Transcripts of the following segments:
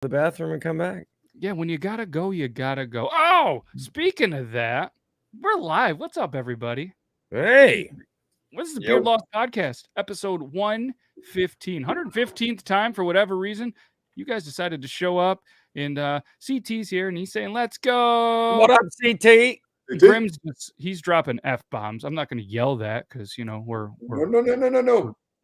the bathroom and come back. Yeah, when you gotta go, you gotta go. Oh, speaking of that, we're live. What's up, everybody? Hey, This is the Yo. Beardlaws Podcast, episode 115. 115th time for whatever reason. You guys decided to show up, and CT's here, and he's saying, let's go. what up, CT? Grim's he's dropping F-bombs. I'm not going to yell that because, you know, we're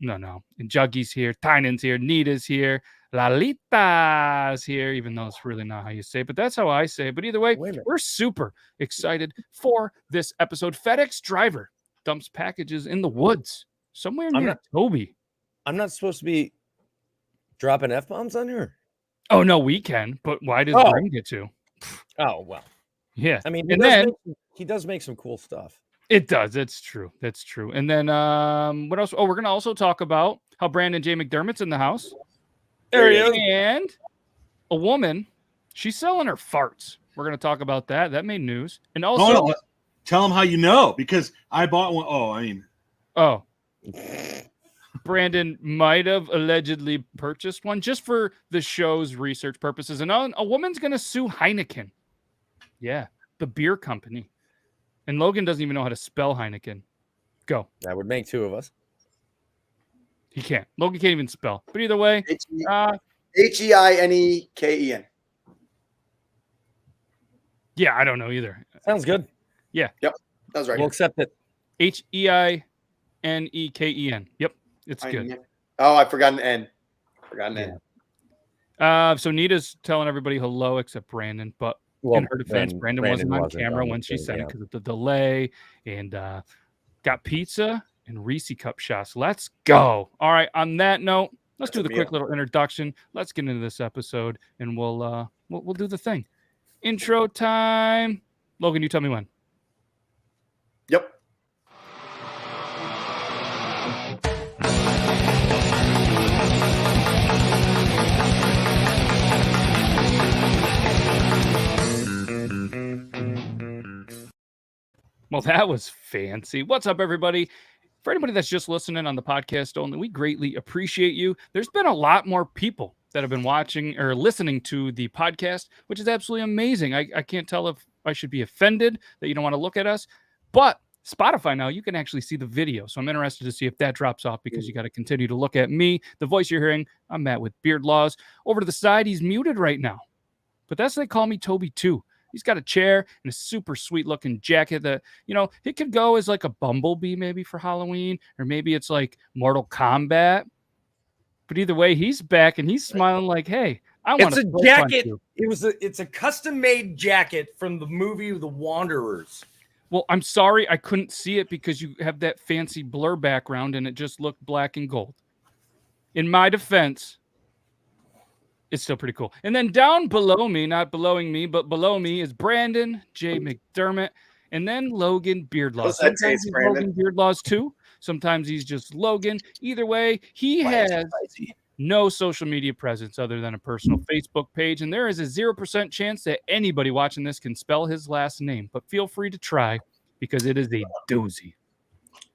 No. And Juggy's here, Tynan's here, Nita's here, Lalita's here, even though it's really not how you say it, but that's how I say it. But either way, we're super excited for this episode. FedEx driver dumps packages in the woods somewhere near Toby. I'm not supposed to be dropping F-bombs on here. Oh, no, we can, but why does Grim get to? Oh, well. Yeah. I mean, he does make some cool stuff. It does. That's true. That's true. And then what else? Oh, we're going to also talk about how Brandon J. McDermott's in the house. There he is. And a woman, she's selling her farts. We're going to talk about that. That made news. And also, tell them how you know, because I bought one. Brandon might have allegedly purchased one just for the show's research purposes. And a woman's going to sue Heineken. Yeah, the beer company. And Logan doesn't even know how to spell Heineken. Go. That would make two of us. He can't. Logan can't even spell. But either way, Heineken. Yeah, I don't know either. Sounds good. Yeah. Yep. That was right. We'll accept it. Heineken. Yep. It's good. Oh, I forgot an N. So Nita's telling everybody hello except Brandon, but in her defense, Brandon wasn't on camera when she said it because of the delay, and got pizza and Reese cup shots. Let's go. All right. On that note, let's do the quick little introduction. Let's get into this episode, and we'll do the thing. Intro time. Logan, you tell me when. Yep. Well, that was fancy. What's up, everybody? For anybody that's just listening on the podcast only, we greatly appreciate you. There's been a lot more people that have been watching or listening to the podcast, which is absolutely amazing. I can't tell if I should be offended that you don't want to look at us, but Spotify now, you can actually see the video. So I'm interested to see if that drops off because you got to continue to look at me. The voice you're hearing, I'm Matt with Beardlaws. Over to the side, he's muted right now, but that's they call me Toby too. He's got a chair and a super sweet looking jacket that, you know, it could go as like a bumblebee maybe for Halloween, or maybe it's like Mortal Kombat. But either way, he's back and he's smiling like, hey, I want a jacket. It's a custom made jacket from the movie The Wanderers. Well, I'm sorry I couldn't see it because you have that fancy blur background and it just looked black and gold. In my defense, it's still pretty cool. And then down below me, not belowing me, but below me is Brandon J. McDermott, and then Logan Beardlaws. Sometimes he's Logan Beardlaws too. Sometimes he's just Logan. Either way, he has no social media presence other than a personal Facebook page, and there is a 0% chance that anybody watching this can spell his last name. But feel free to try because it is a doozy.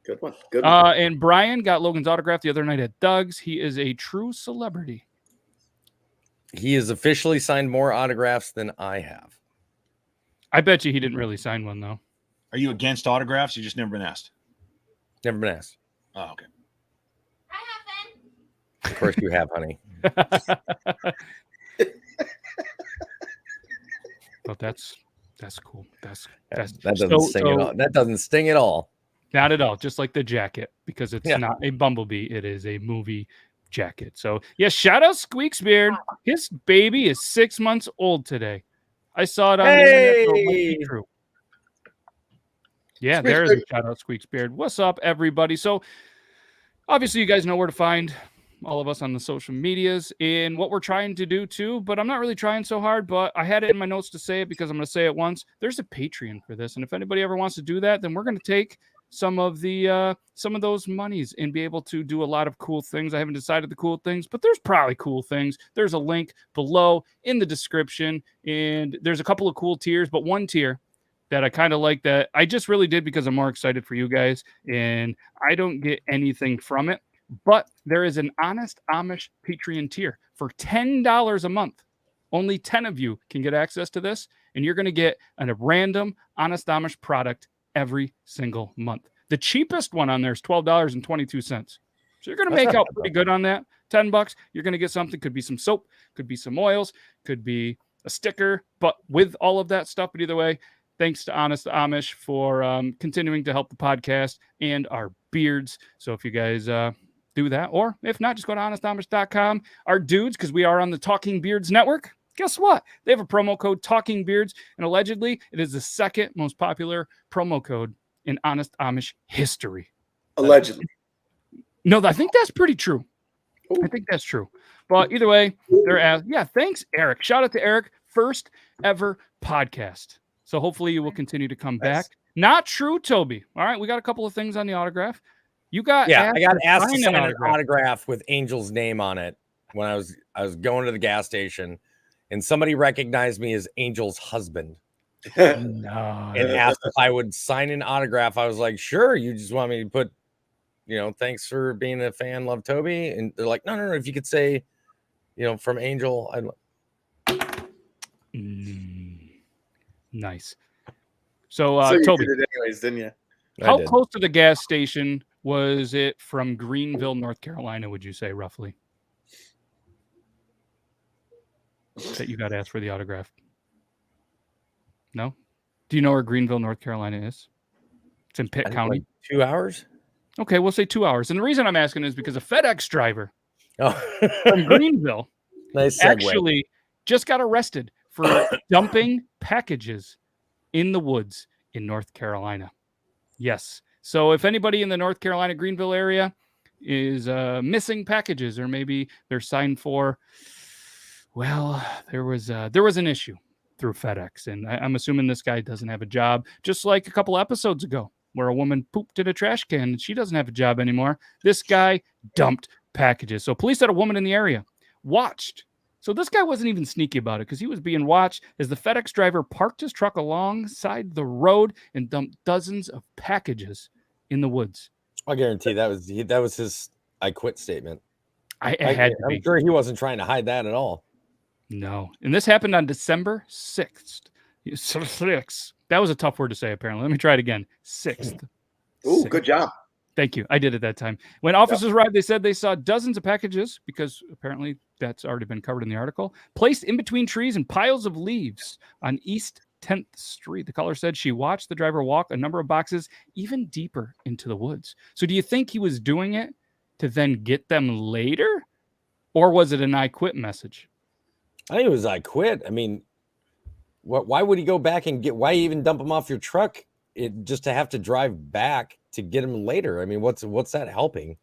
Good one. Good one. And Brian got Logan's autograph the other night at Doug's. He is a true celebrity. He has officially signed more autographs than I have. I bet you he didn't really sign one, though. Are you against autographs? You just never been asked? Never been asked. Oh, okay. I have been. Of course you have, honey. But that's cool. That doesn't sting at all. Not at all. Just like the jacket, because it's not a bumblebee. It is a movie jacket. So yeah, shout out Squeak's Beard. His baby is 6 months old today. I saw it on the internet. So it might be true. Yeah, there is a shout out Squeak's Beard. What's up, everybody? So obviously you guys know where to find all of us on the social medias and what we're trying to do too, but I'm not really trying so hard, but I had it in my notes to say it because I'm going to say it once. There's a Patreon for this. And if anybody ever wants to do that, then we're going to take some of those monies and be able to do a lot of cool things. I haven't decided the cool things, but there's probably cool things. There's a link below in the description, and there's a couple of cool tiers, but one tier that I kind of like that I just really did because I'm more excited for you guys, and I don't get anything from it, but there is an Honest Amish Patreon tier for $10 a month. Only 10 of you can get access to this, and you're going to get a random Honest Amish product every single month. The cheapest one on there is $12.22. So you're going to make out pretty good on that. $10, you're going to get something. Could be some soap, could be some oils, could be a sticker, but with all of that stuff. But either way, thanks to Honest Amish for continuing to help the podcast and our beards. So if you guys do that, or if not, just go to honestamish.com. Our dudes, because we are on the Talking Beards Network, guess what? They have a promo code Talking Beards, and allegedly it is the second most popular promo code in Honest Amish history. Allegedly. No, I think that's pretty true. I think that's true. But either way, thanks, Eric. Shout out to Eric. First ever podcast. So hopefully you will continue to come back. Not true, Toby. All right, we got a couple of things on the autograph. I got asked to sign an autograph with Angel's name on it when I was going to the gas station, and somebody recognized me as Angel's husband. And asked if I would sign an autograph. I was like, sure. You just want me to put, thanks for being a fan, love Toby. And they're like, no. If you could say, from Angel, nice. So you Toby, did it anyways, didn't you? How close to the gas station was it from Greenville, North Carolina, would you say, roughly? That you got asked for the autograph? No? Do you know where Greenville, North Carolina is? It's in Pitt County. Like 2 hours? Okay, we'll say 2 hours. And the reason I'm asking is because a FedEx driver from Greenville nice segue. Actually just got arrested for dumping packages in the woods in North Carolina. Yes. So if anybody in the North Carolina Greenville area is missing packages, or maybe they're signed for, well, there was an issue through FedEx, and I'm assuming this guy doesn't have a job, just like a couple episodes ago where a woman pooped in a trash can and she doesn't have a job anymore. This guy dumped packages. So police had a woman in the area watched. So this guy wasn't even sneaky about it, because he was being watched as the FedEx driver parked his truck alongside the road and dumped dozens of packages in the woods. I guarantee that was his "I quit" statement. I'm sure he wasn't trying to hide that at all. No. And this happened on December 6th. 6th. That was a tough word to say, apparently. Let me try it again. 6th. Ooh, good job. Thank you. I did it that time. When officers arrived, they said they saw dozens of packages, because apparently that's already been covered in the article, placed in between trees and piles of leaves on East 10th Street. The caller said she watched the driver walk a number of boxes even deeper into the woods. So do you think he was doing it to then get them later? Or was it an "I quit" message? I think it was "I quit." I mean, why would he go back and why even dump them off your truck? Just to have to drive back to get them later. I mean, what's that helping?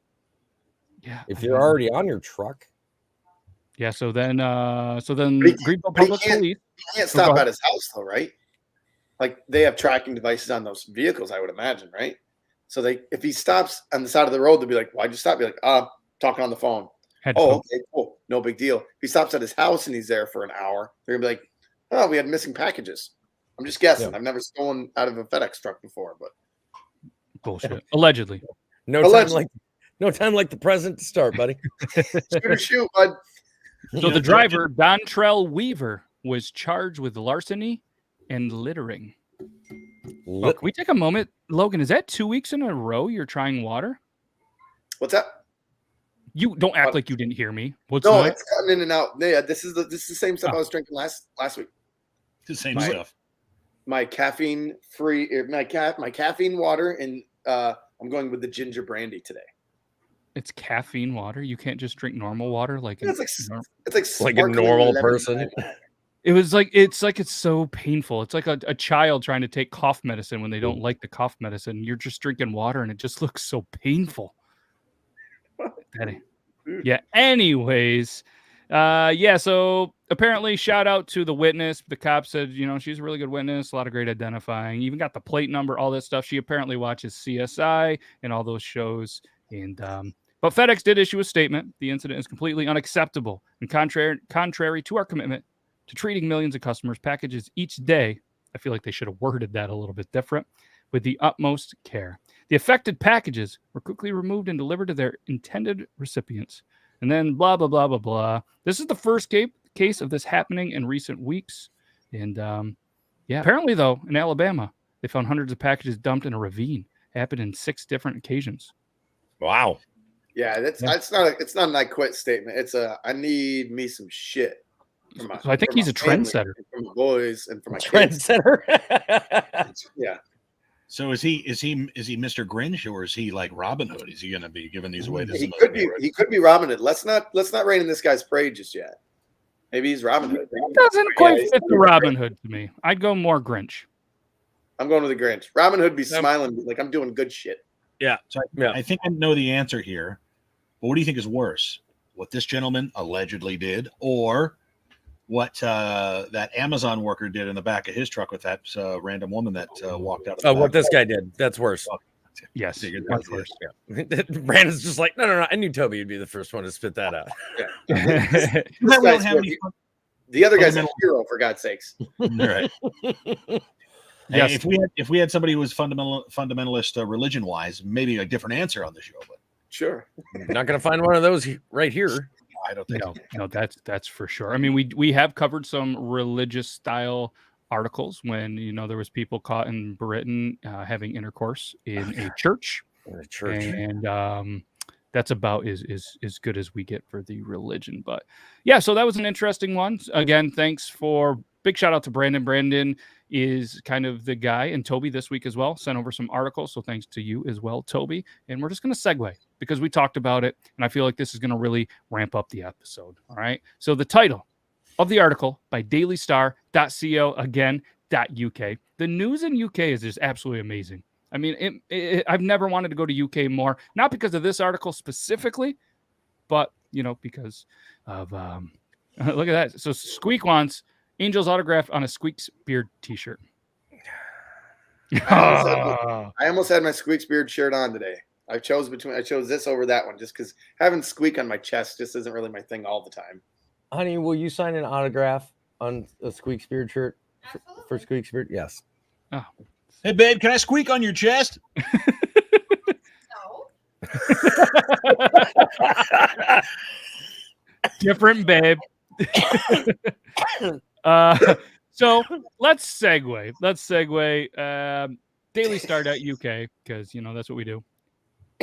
Yeah. If you're already on your truck. Yeah. So then Greenville Public Police. You can't stop at his house though, right? Like, they have tracking devices on those vehicles, I would imagine, right? So if he stops on the side of the road, they'll be like, "Why'd you stop?" Be like, talking on the phone. Okay, cool. No big deal. If he stops at his house and he's there for an hour, they're gonna be like, "Oh, we had missing packages." I'm just guessing. Yeah. I've never stolen out of a FedEx truck before, but bullshit. Allegedly. No time like the present to start, buddy. Shoot, bud. So the driver, Dontrell Weaver, was charged with larceny and littering. Can we take a moment? Logan, is that 2 weeks in a row you're trying water? What's that? You don't act like you didn't hear me. It's cutting in and out. Yeah, this is the same stuff I was drinking last week. The same stuff. My caffeine-free, my caffeine water, and I'm going with the ginger brandy today. It's caffeine water. You can't just drink normal water like it's like a normal person. It's so painful. It's like a child trying to take cough medicine when they don't like the cough medicine. You're just drinking water and it just looks so painful. Yeah. Anyways, so apparently, shout out to the witness. The cop said, she's a really good witness, a lot of great identifying, even got the plate number, all that stuff. She apparently watches CSI and all those shows. And but FedEx did issue a statement. The incident is completely unacceptable and contrary to our commitment to treating millions of customers' packages each day. I feel like they should have worded that a little bit different. With the utmost care. The affected packages were quickly removed and delivered to their intended recipients. And then blah, blah, blah, blah, blah. This is the first case of this happening in recent weeks. And apparently, though, in Alabama, they found hundreds of packages dumped in a ravine. It happened in 6 different occasions. Wow. Yeah, it's not an I quit statement. It's a I need me some shit. So I think he's a trendsetter. For my boys and for my Trendsetter. Yeah. So is he Mr. Grinch, or is he like Robin Hood? Is he going to be giving these away? He could be Robin Hood. Let's not rain in this guy's parade just yet. Maybe he's Robin Hood. It doesn't quite fit the Robin Hood to me. I'd go more Grinch. I'm going with the Grinch. Robin Hood be smiling like I'm doing good shit. Yeah. So I think I know the answer here. But what do you think is worse? What this gentleman allegedly did, or what that Amazon worker did in the back of his truck with that random woman that walked out of the back? What this guy did. That's worse. Yes. That's worse. Yeah. Brandon's just like, no. I knew Toby would be the first one to spit that out. Yeah. The other guy's a hero, for God's sakes. Right. Yes. Hey, if we had somebody who was fundamentalist religion wise, maybe a different answer on the show. But sure, not going to find one of those right here. I don't think no, that's for sure. I mean, we have covered some religious style articles when there was people caught in Britain having intercourse in a church. And that's about as good as we get for the religion. But yeah, so that was an interesting one. Again, thanks for big shout out to Brandon. Brandon is kind of the guy, and Toby this week as well sent over some articles. So thanks to you as well, Toby. And we're just going to segue because we talked about it, and I feel like this is going to really ramp up the episode. All right. So the title of the article by dailystar.co again .uk. The news in UK is just absolutely amazing. I mean, I've never wanted to go to UK more, not because of this article specifically, but because of look at that. So Squeak wants Angel's autograph on a Squeak's beard T-shirt. I almost had my Squeak's beard shirt on today. I chose this over that one just because having Squeak on my chest just isn't really my thing all the time. Honey, will you sign an autograph on a Squeak's beard shirt for Squeak's beard? Yes. Oh. Hey, babe, can I squeak on your chest? No. Different, babe. So let's segue. dailystar.uk, because that's what we do.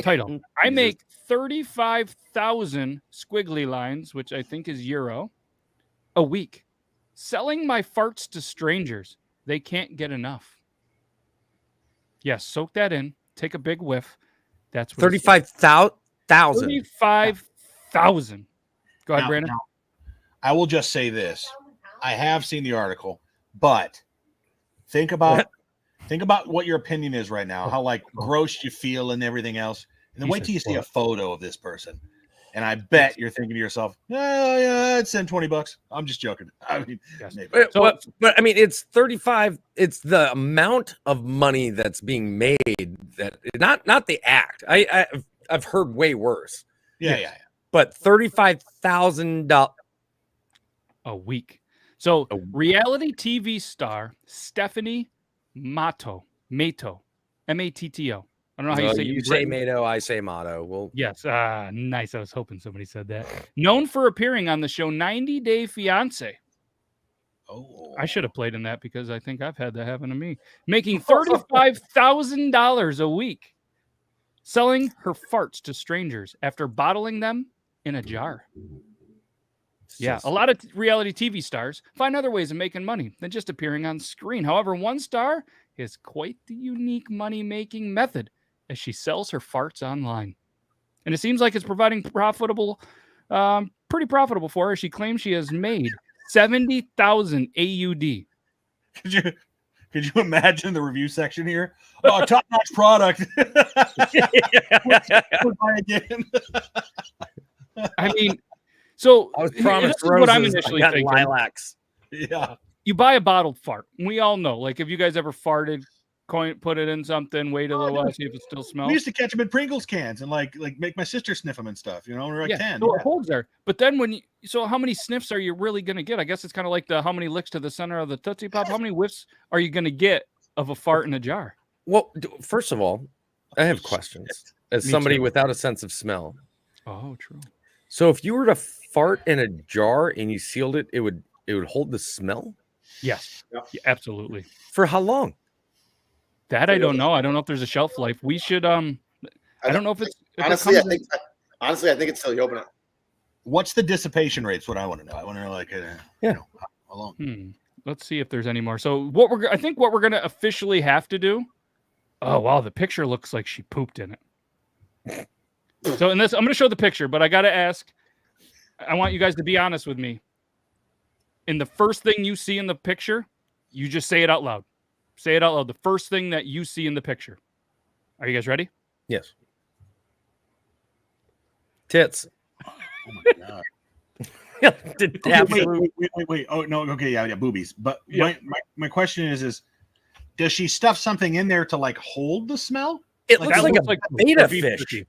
Title: I make 35,000 squiggly lines, which I think is euro, a week, selling my farts to strangers. They can't get enough. Yes, soak that in. Take a big whiff. That's 35,000. 35,000. Go ahead, Brandon. Now, I will just say this: I have seen the article, but think about what your opinion is right now. How gross you feel and everything else, and then wait till you see a photo of this person. And I bet you're thinking to yourself, "Oh yeah, I'd send $20." I'm just joking. I mean, maybe. But I mean, it's 35. It's the amount of money that's being made. That not the act. I've heard way worse. Yeah. But $35,000 a week. So reality TV star Stephanie Matto, Matto, M-A-T-T-O. I don't know how you say it. You say Matto, I say Matto. Well, yes. Nice. I was hoping somebody said that. Known for appearing on the show 90 Day Fiancé. Oh, I should have played in that because I think I've had that happen to me. Making $35,000 a week. Selling her farts to strangers after bottling them in a jar. Yeah, a lot of reality TV stars find other ways of making money than just appearing on screen. However, one star has quite the unique money-making method as she sells her farts online. And it seems like it's providing pretty profitable for her. She claims she has made 70,000 AUD. Could you imagine the review section here? Oh, top-notch product. I mean, so I was promised roses, what I'm initially thinking. Lilacs. Yeah. You buy a bottled fart. We all know. Like, if you guys ever farted, put it in something, wait a little while, see if it still smells. We used to catch them in Pringles cans and like make my sister sniff them and stuff. When we were 10. So it holds there. But then so how many sniffs are you really going to get? I guess it's kind of like how many licks to the center of the Tootsie Pop. How many whiffs are you going to get of a fart in a jar? Well, first of all, I have questions as somebody without a sense of smell. Oh, true. So if you were to fart in a jar and you sealed it, it would hold the smell? Yes. Yep. Yeah, absolutely. For how long? That I don't know. I don't know if there's a shelf life. We should I don't know if it's honestly. I think it's till you open it. What's the dissipation rate? Is what I want to know. I want to know, like, how long? Let's see if there's any more. So I think what we're gonna officially have to do. Oh wow, the picture looks like she pooped in it. So in this, I'm gonna show the picture, but I gotta ask. I want you guys to be honest with me. In the first thing you see in the picture, you just say it out loud. Say it out loud. The first thing that you see in the picture. Are you guys ready? Yes. Tits. Oh my god. Wait. Oh no. Okay. Yeah. Boobies. But my question is does she stuff something in there to like hold the smell? It looks like a beta fish. Jerky.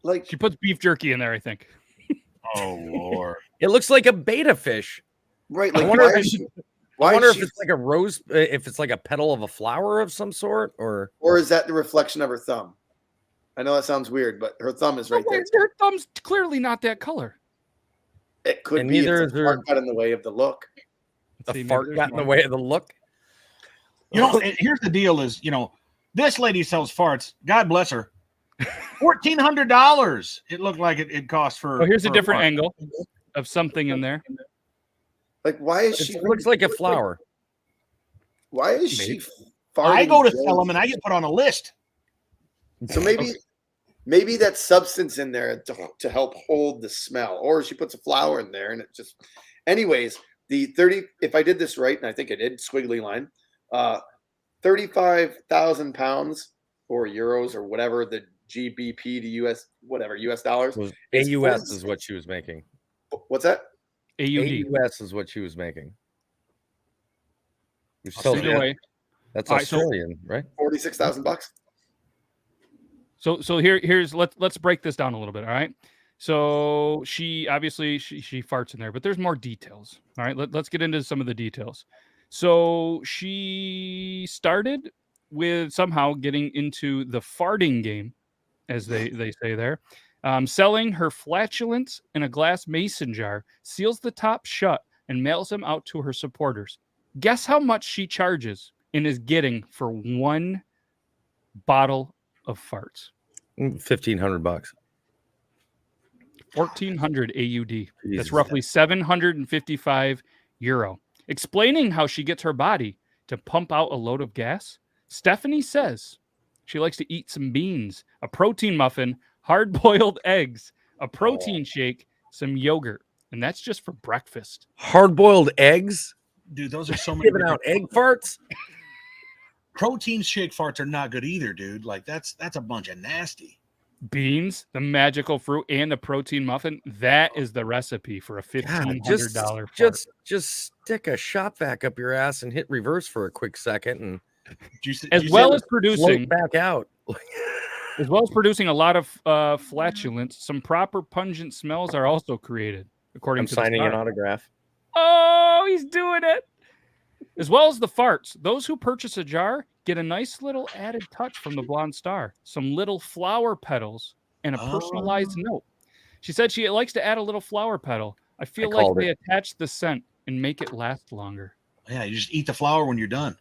Like She puts beef jerky in there, I think. Oh Lord. It looks like a beta fish. right. I Like wonder why if it's like a rose, if it's like a petal of a flower of some sort, or is that the reflection of her thumb? I know that sounds weird, but her thumb is right there. Her thumb's clearly not that color. It could And be neither it's is a her- fart got in the way of the look. the fart got in the way of the look. You know, and here's the deal: is this lady sells farts. God bless her. $1,400. It looked like it cost for. Oh, here's a for different fart. angle of something in there. Like, why is she? It looks like a flower. Why is she? I go to farting sell them and I get put on a list. So maybe that substance in there to help hold the smell, or she puts a flower in there and it just. Anyways, the 30. If I did this right, and I think I did, squiggly line, 35,000 pounds or euros or whatever the GBP to US dollars. AUS is what she was making. What's that? AUD. AUS is what she was making. Which I'll tells see you Either way. that's All right, so- Australian, right? $46,000. So here's let's break this down a little bit. All right. So she obviously she farts in there, but there's more details. All right. Let's get into some of the details. So she started with somehow getting into the farting game, as they say there, selling her flatulence in a glass mason jar, seals the top shut, and mails them out to her supporters. Guess how much she charges and is getting for one bottle of farts? $1,500. 1,400 AUD. That's Jesus. roughly 755 euro. Explaining how she gets her body to pump out a load of gas, Stephanie says she likes to eat some beans, a protein muffin, hard-boiled eggs, a protein shake, some yogurt, and that's just for breakfast. Hard-boiled eggs? Dude, those are so many. Giving out egg farts? Protein shake farts are not good either, dude. Like that's a bunch of nasty. Beans, the magical fruit, and the protein muffin. That is the recipe for a $1,500 fart. Just stick a shop vac up your ass and hit reverse for a quick second and As well as float producing back out. As well as producing a lot of flatulence, some proper pungent smells are also created, according I'm to signing the an star. autograph. Oh, he's doing it. As well as the farts, those who purchase a jar get a nice little added touch from the blonde star, some little flower petals, and a personalized note. She said she likes to add a little flower petal. I feel like called they it. attach the scent and make it last longer. Yeah, you just eat the flower when you're done.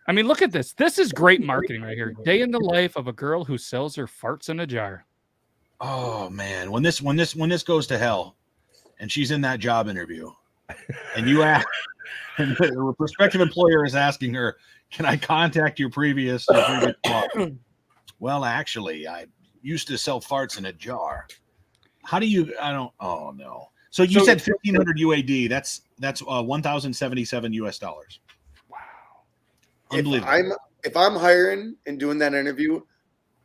I mean, look at this. This is great marketing right here. Day in the life of a girl who sells her farts in a jar. Oh man, when this goes to hell, and she's in that job interview, and you ask, and the prospective employer is asking her, "Can I contact your previous boss?" Well, actually, I used to sell farts in a jar. How do you? I don't. Oh no. So you said 1,500 UAD. That's 1,077 US dollars. Wow. Unbelievable. If I'm hiring and doing that interview,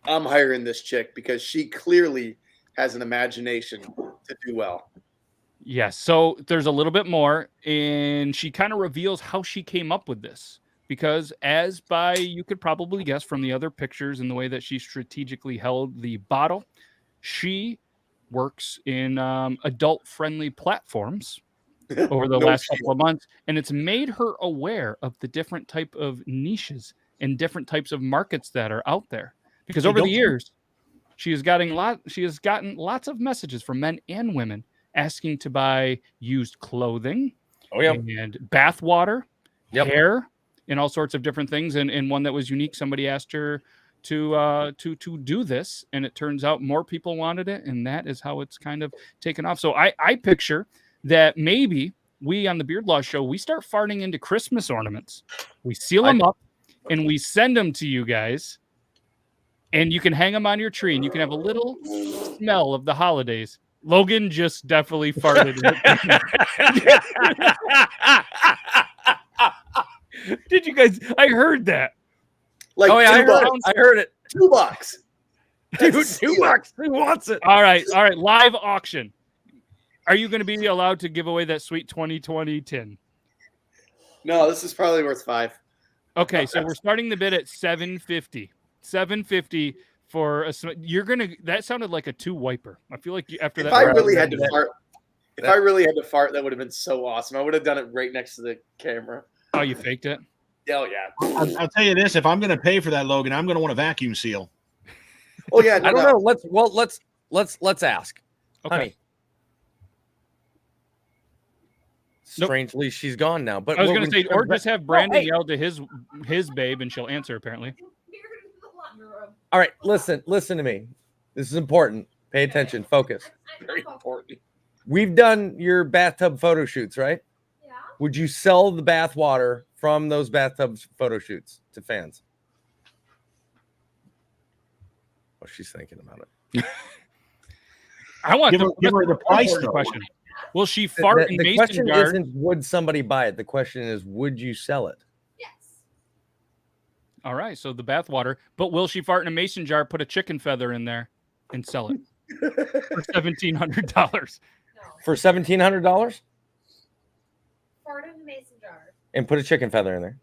I'm hiring this chick because she clearly has an imagination to do well. Yes. So there's a little bit more, and she kind of reveals how she came up with this. Because you could probably guess from the other pictures and the way that she strategically held the bottle, she works in adult-friendly platforms over the last couple of months, and it's made her aware of the different type of niches and different types of markets that are out there. Because over the years, She has gotten lots of messages from men and women asking to buy used clothing, and bath water, hair, and all sorts of different things. And one that was unique, somebody asked her to do this, and it turns out more people wanted it, and that is how it's kind of taken off. So I picture that maybe we on the Beardlaws show, we start farting into Christmas ornaments. We seal them up and we send them to you guys, and you can hang them on your tree, and you can have a little smell of the holidays. Logan just definitely farted. Did you guys? I heard that. Like, I heard it. $2. Dude, $2. Who wants it? All right. Live auction. Are you going to be allowed to give away that sweet 2020 tin? No, this is probably worth $5. Okay, so we're starting the bid at $750. $750 for a. That sounded like a 2 wiper. I feel like after that. If I really had to fart, that would have been so awesome. I would have done it right next to the camera. Oh, you faked it? Oh yeah. I'll tell you this: if I'm going to pay for that, Logan, I'm going to want a vacuum seal. Oh yeah. I don't know. Let's ask. Okay. Honey. Strangely, she's gone now. But I was going to say, or just have Brandon yell to his babe, and she'll answer. Apparently. All right, listen to me. This is important. Pay attention. Focus. Very important. We've done your bathtub photo shoots, right? Yeah. Would you sell the bath water from those bathtub photo shoots to fans? Oh, she's thinking about it. I want give her the price question. Will she fart in the mason question jar? isn't would somebody buy it. The question is, would you sell it? Yes. All right, so the bath water. But will she fart in a mason jar, put a chicken feather in there, and sell it for $1,700? No. For $1,700? Fart in a mason jar. And put a chicken feather in there.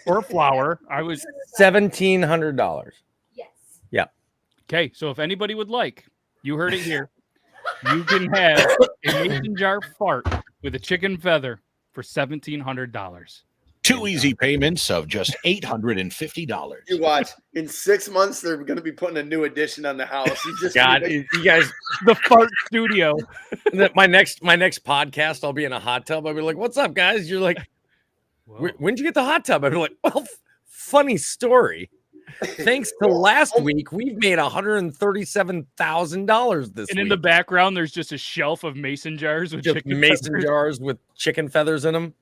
Or flour. I was $1,700. Yes. Yeah. Okay, so if anybody would like, you heard it here. You can have a mason jar fart with a chicken feather for $1,700. 2 easy payments of just $850. You watch. In 6 months, they're going to be putting a new addition on the house. You guys, The fart studio. my next podcast, I'll be in a hot tub. I'll be like, "What's up, guys?" You're like, "When'd you get the hot tub?" I'd be like, "Well, funny story. Thanks to last week, we've made $137,000 this week." And in the background, there's just a shelf of mason jars with just chicken mason feathers. jars with chicken feathers in them.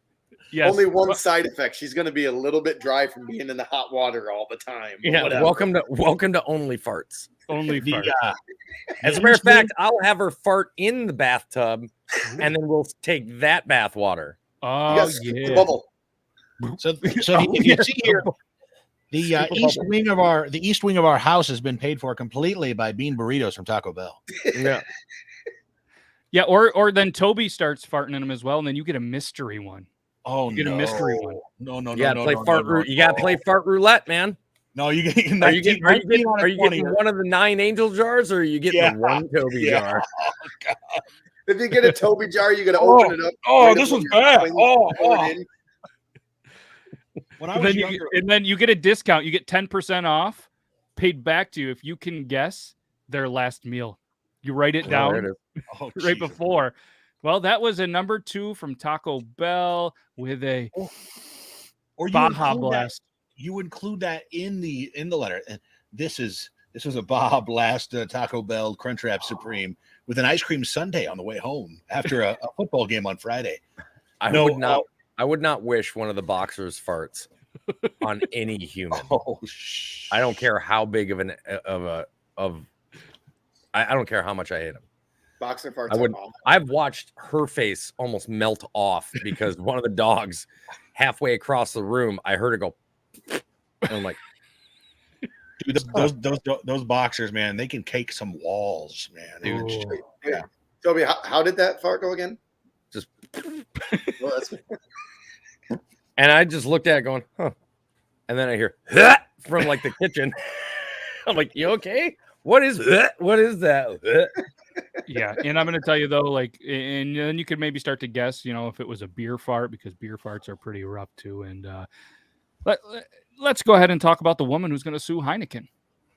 Yes. Only one side effect. She's going to be a little bit dry from being in the hot water all the time. Yeah. Whatever. Welcome to Only Farts. Only fart. As a matter of fact, I'll have her fart in the bathtub, and then we'll take that bath water. Oh, You gotta scoop the yeah. bubble. So if you see here, the east wing of our house has been paid for completely by bean burritos from Taco Bell. Yeah. Yeah, or then Toby starts farting in them as well, and then you get a mystery one. Oh, You get a mystery one. No, You gotta play fart roulette, man. No, you get. Are you getting one of the 9 angel jars, or are you getting the one Toby jar? Oh, God. If you get a Toby jar, you got to open it up. Oh, right this up one's when bad. you Oh, pour it in. When I was younger, And then you get a discount. You get 10% off paid back to you if you can guess their last meal. You write it down there it is. oh, right Jesus. before. Well, that was a number 2 from Taco Bell with a Or you Baja include that- Blast. You include that in the letter. And this was a Baja Blast Taco Bell Crunchwrap Supreme with an ice cream sundae on the way home after a football game on Friday. I would not wish one of the boxers' farts on any human. Oh, I don't care how big I don't care how much I hate him. Boxer farts. I are would. awful. I've watched her face almost melt off because one of the dogs, halfway across the room, I heard it go. And I'm like, dude, those boxers, man, they can cake some walls, man. Dude. Ooh. Yeah. Toby, how did that fart go again? Just- Well, that's and I just looked at it going, huh. And then I hear "Huh," from like the kitchen. I'm like, you okay? What is that? What is that? Yeah, and I'm going to tell you though, like, and then you could maybe start to guess, if it was a beer fart, because beer farts are pretty rough too. And let's go ahead and talk about the woman who's going to sue Heineken.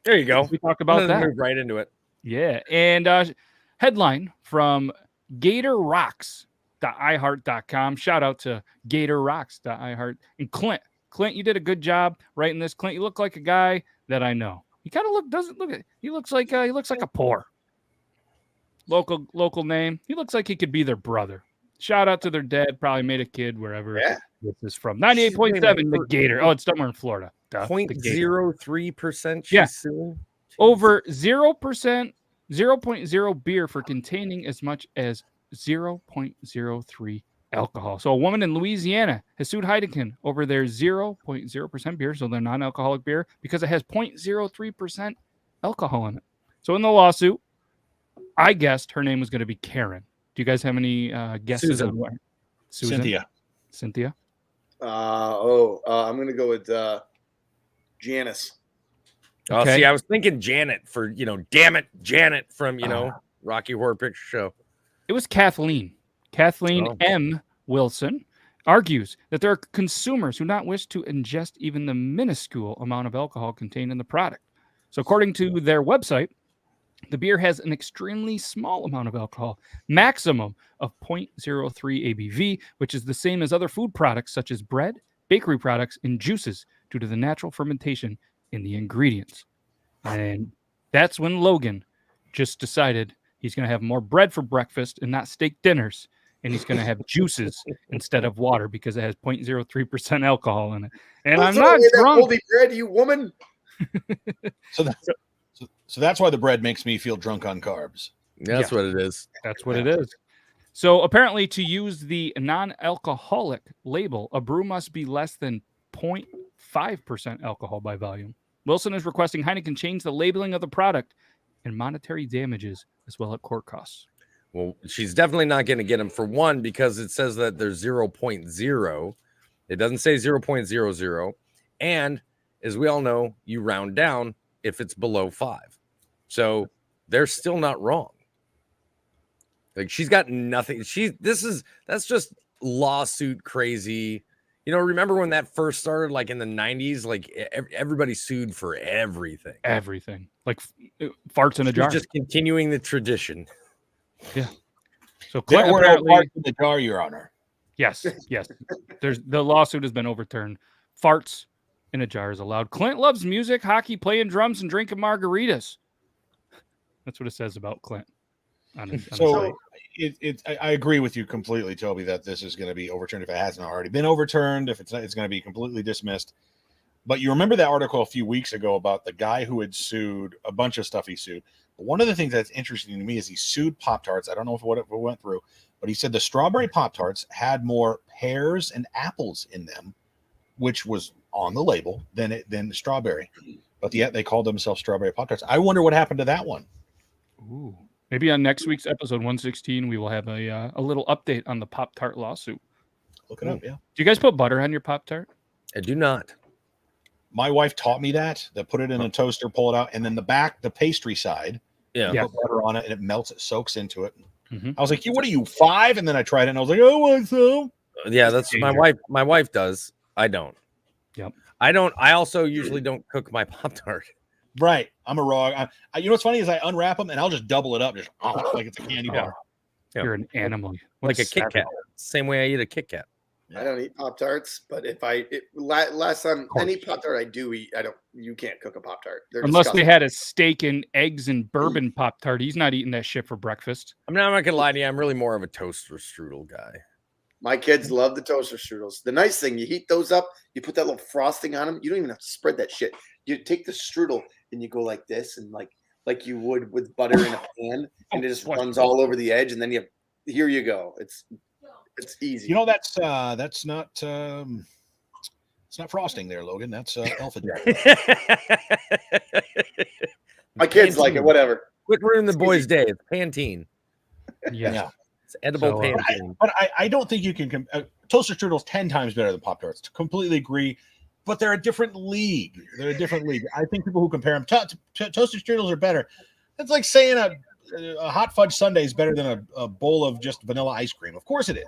There you go. We talk about that. Move right into it. Yeah. And headline from GatorRocks.iheart.com. Shout out to GatorRocks.iheart. And Clint, you did a good job writing this. Clint, you look like a guy that I know. He kind of he looks like a poor local name. He looks like he could be their brother. Shout out to their dad. Probably made a kid wherever this is from. 98.7 the Gator. Oh, it's somewhere in Florida. 0.03% Yeah. suing. Over 0.0 beer for containing as much as 0.03 alcohol. So a woman in Louisiana has sued Heineken over their 0.0% beer, so their non-alcoholic beer, because it has 0.03% alcohol in it. So in the lawsuit, I guessed her name was going to be Karen. Do you guys have any guesses? Susan. On what? Cynthia. I'm going to go with Janice. Oh, Okay. see, I was thinking Janet for, damn it, Janet from, Rocky Horror Picture Show. It was Kathleen. Kathleen M. Wilson argues that there are consumers who not wish to ingest even the minuscule amount of alcohol contained in the product. So according to their website, the beer has an extremely small amount of alcohol, maximum of 0.03 ABV, which is the same as other food products such as bread, bakery products, and juices due to the natural fermentation in the ingredients. And that's when Logan just decided he's going to have more bread for breakfast and not steak dinners. And he's going to have juices instead of water because it has 0.03% alcohol in it. And I'm not drunk. Moldy bread, you woman. So that's why the bread makes me feel drunk on carbs. That's what it is. That's what it is. So apparently to use the non-alcoholic label, a brew must be less than 0.5% alcohol by volume. Wilson is requesting Heineken change the labeling of the product and monetary damages as well as court costs. Well, she's definitely not going to get them for one because it says that there's 0.0. It doesn't say 0.00. And as we all know, you round down if it's below 5. So they're still not wrong. Like she's got nothing. That's just lawsuit crazy. Remember when that first started, like in the 90s, like everybody sued for everything. Everything. Like farts in a jar. Just continuing the tradition. Yeah. So There Clint were no farts in the jar, Your Honor. Yes. The lawsuit has been overturned. Farts in a jar is allowed. Clint loves music, hockey, playing drums, and drinking margaritas. That's what it says about Clint. So I agree with you completely, Toby, that this is going to be overturned if it hasn't already been overturned. If it's not, it's going to be completely dismissed. But you remember that article a few weeks ago about the guy who had sued a bunch of stuff he sued. But one of the things that's interesting to me is he sued Pop-Tarts. I don't know what it went through, but he said the strawberry Pop-Tarts had more pears and apples in them, which was on the label than the strawberry. But yet they called themselves strawberry Pop-Tarts. I wonder what happened to that one. Ooh. Maybe on next week's episode 116, we will have a little update on the Pop-Tart lawsuit. Look it up, yeah. Do you guys put butter on your Pop-Tart? I do not. My wife taught me that put it in a toaster, pull it out, and then the pastry side, put butter on it, and it melts, it soaks into it. Mm-hmm. I was like, what are you, 5? And then I tried it, and I was like, I want some. Yeah, that's my wife. My wife does. I don't. Yep. I don't. I also usually don't cook my Pop-Tart. Right. I'm a raw. You know what's funny is I unwrap them, and I'll just double it up, just like it's a candy bar. Yeah. You're an animal. Like a Kit Kat. Same way I eat a Kit Kat. I don't eat Pop-Tarts, but last time any Pop-Tart I do eat, you can't cook a Pop-Tart. Unless disgusting. They had a steak and eggs and bourbon Pop-Tart. He's not eating that shit for breakfast. I'm not going to lie to you. I'm really more of a toaster strudel guy. My kids love the toaster strudels. The nice thing, you heat those up, you put that little frosting on them. You don't even have to spread that shit. You take the strudel and you go like this and like you would with butter in a pan, and it just runs all over the edge, and then here you go. It's easy. That's not it's not frosting there, Logan. That's Alpha Jack. My kids like it. Whatever. Quit ruining the boys' day. It's Pantene. Yeah. It's edible Pantene. But I don't think you can. Toaster strudels 10 times better than Pop-Tarts. Completely agree. But they're a different league. I think people who compare them, toaster strudels are better. That's like saying a hot fudge sundae is better than a bowl of just vanilla ice cream. Of course it is.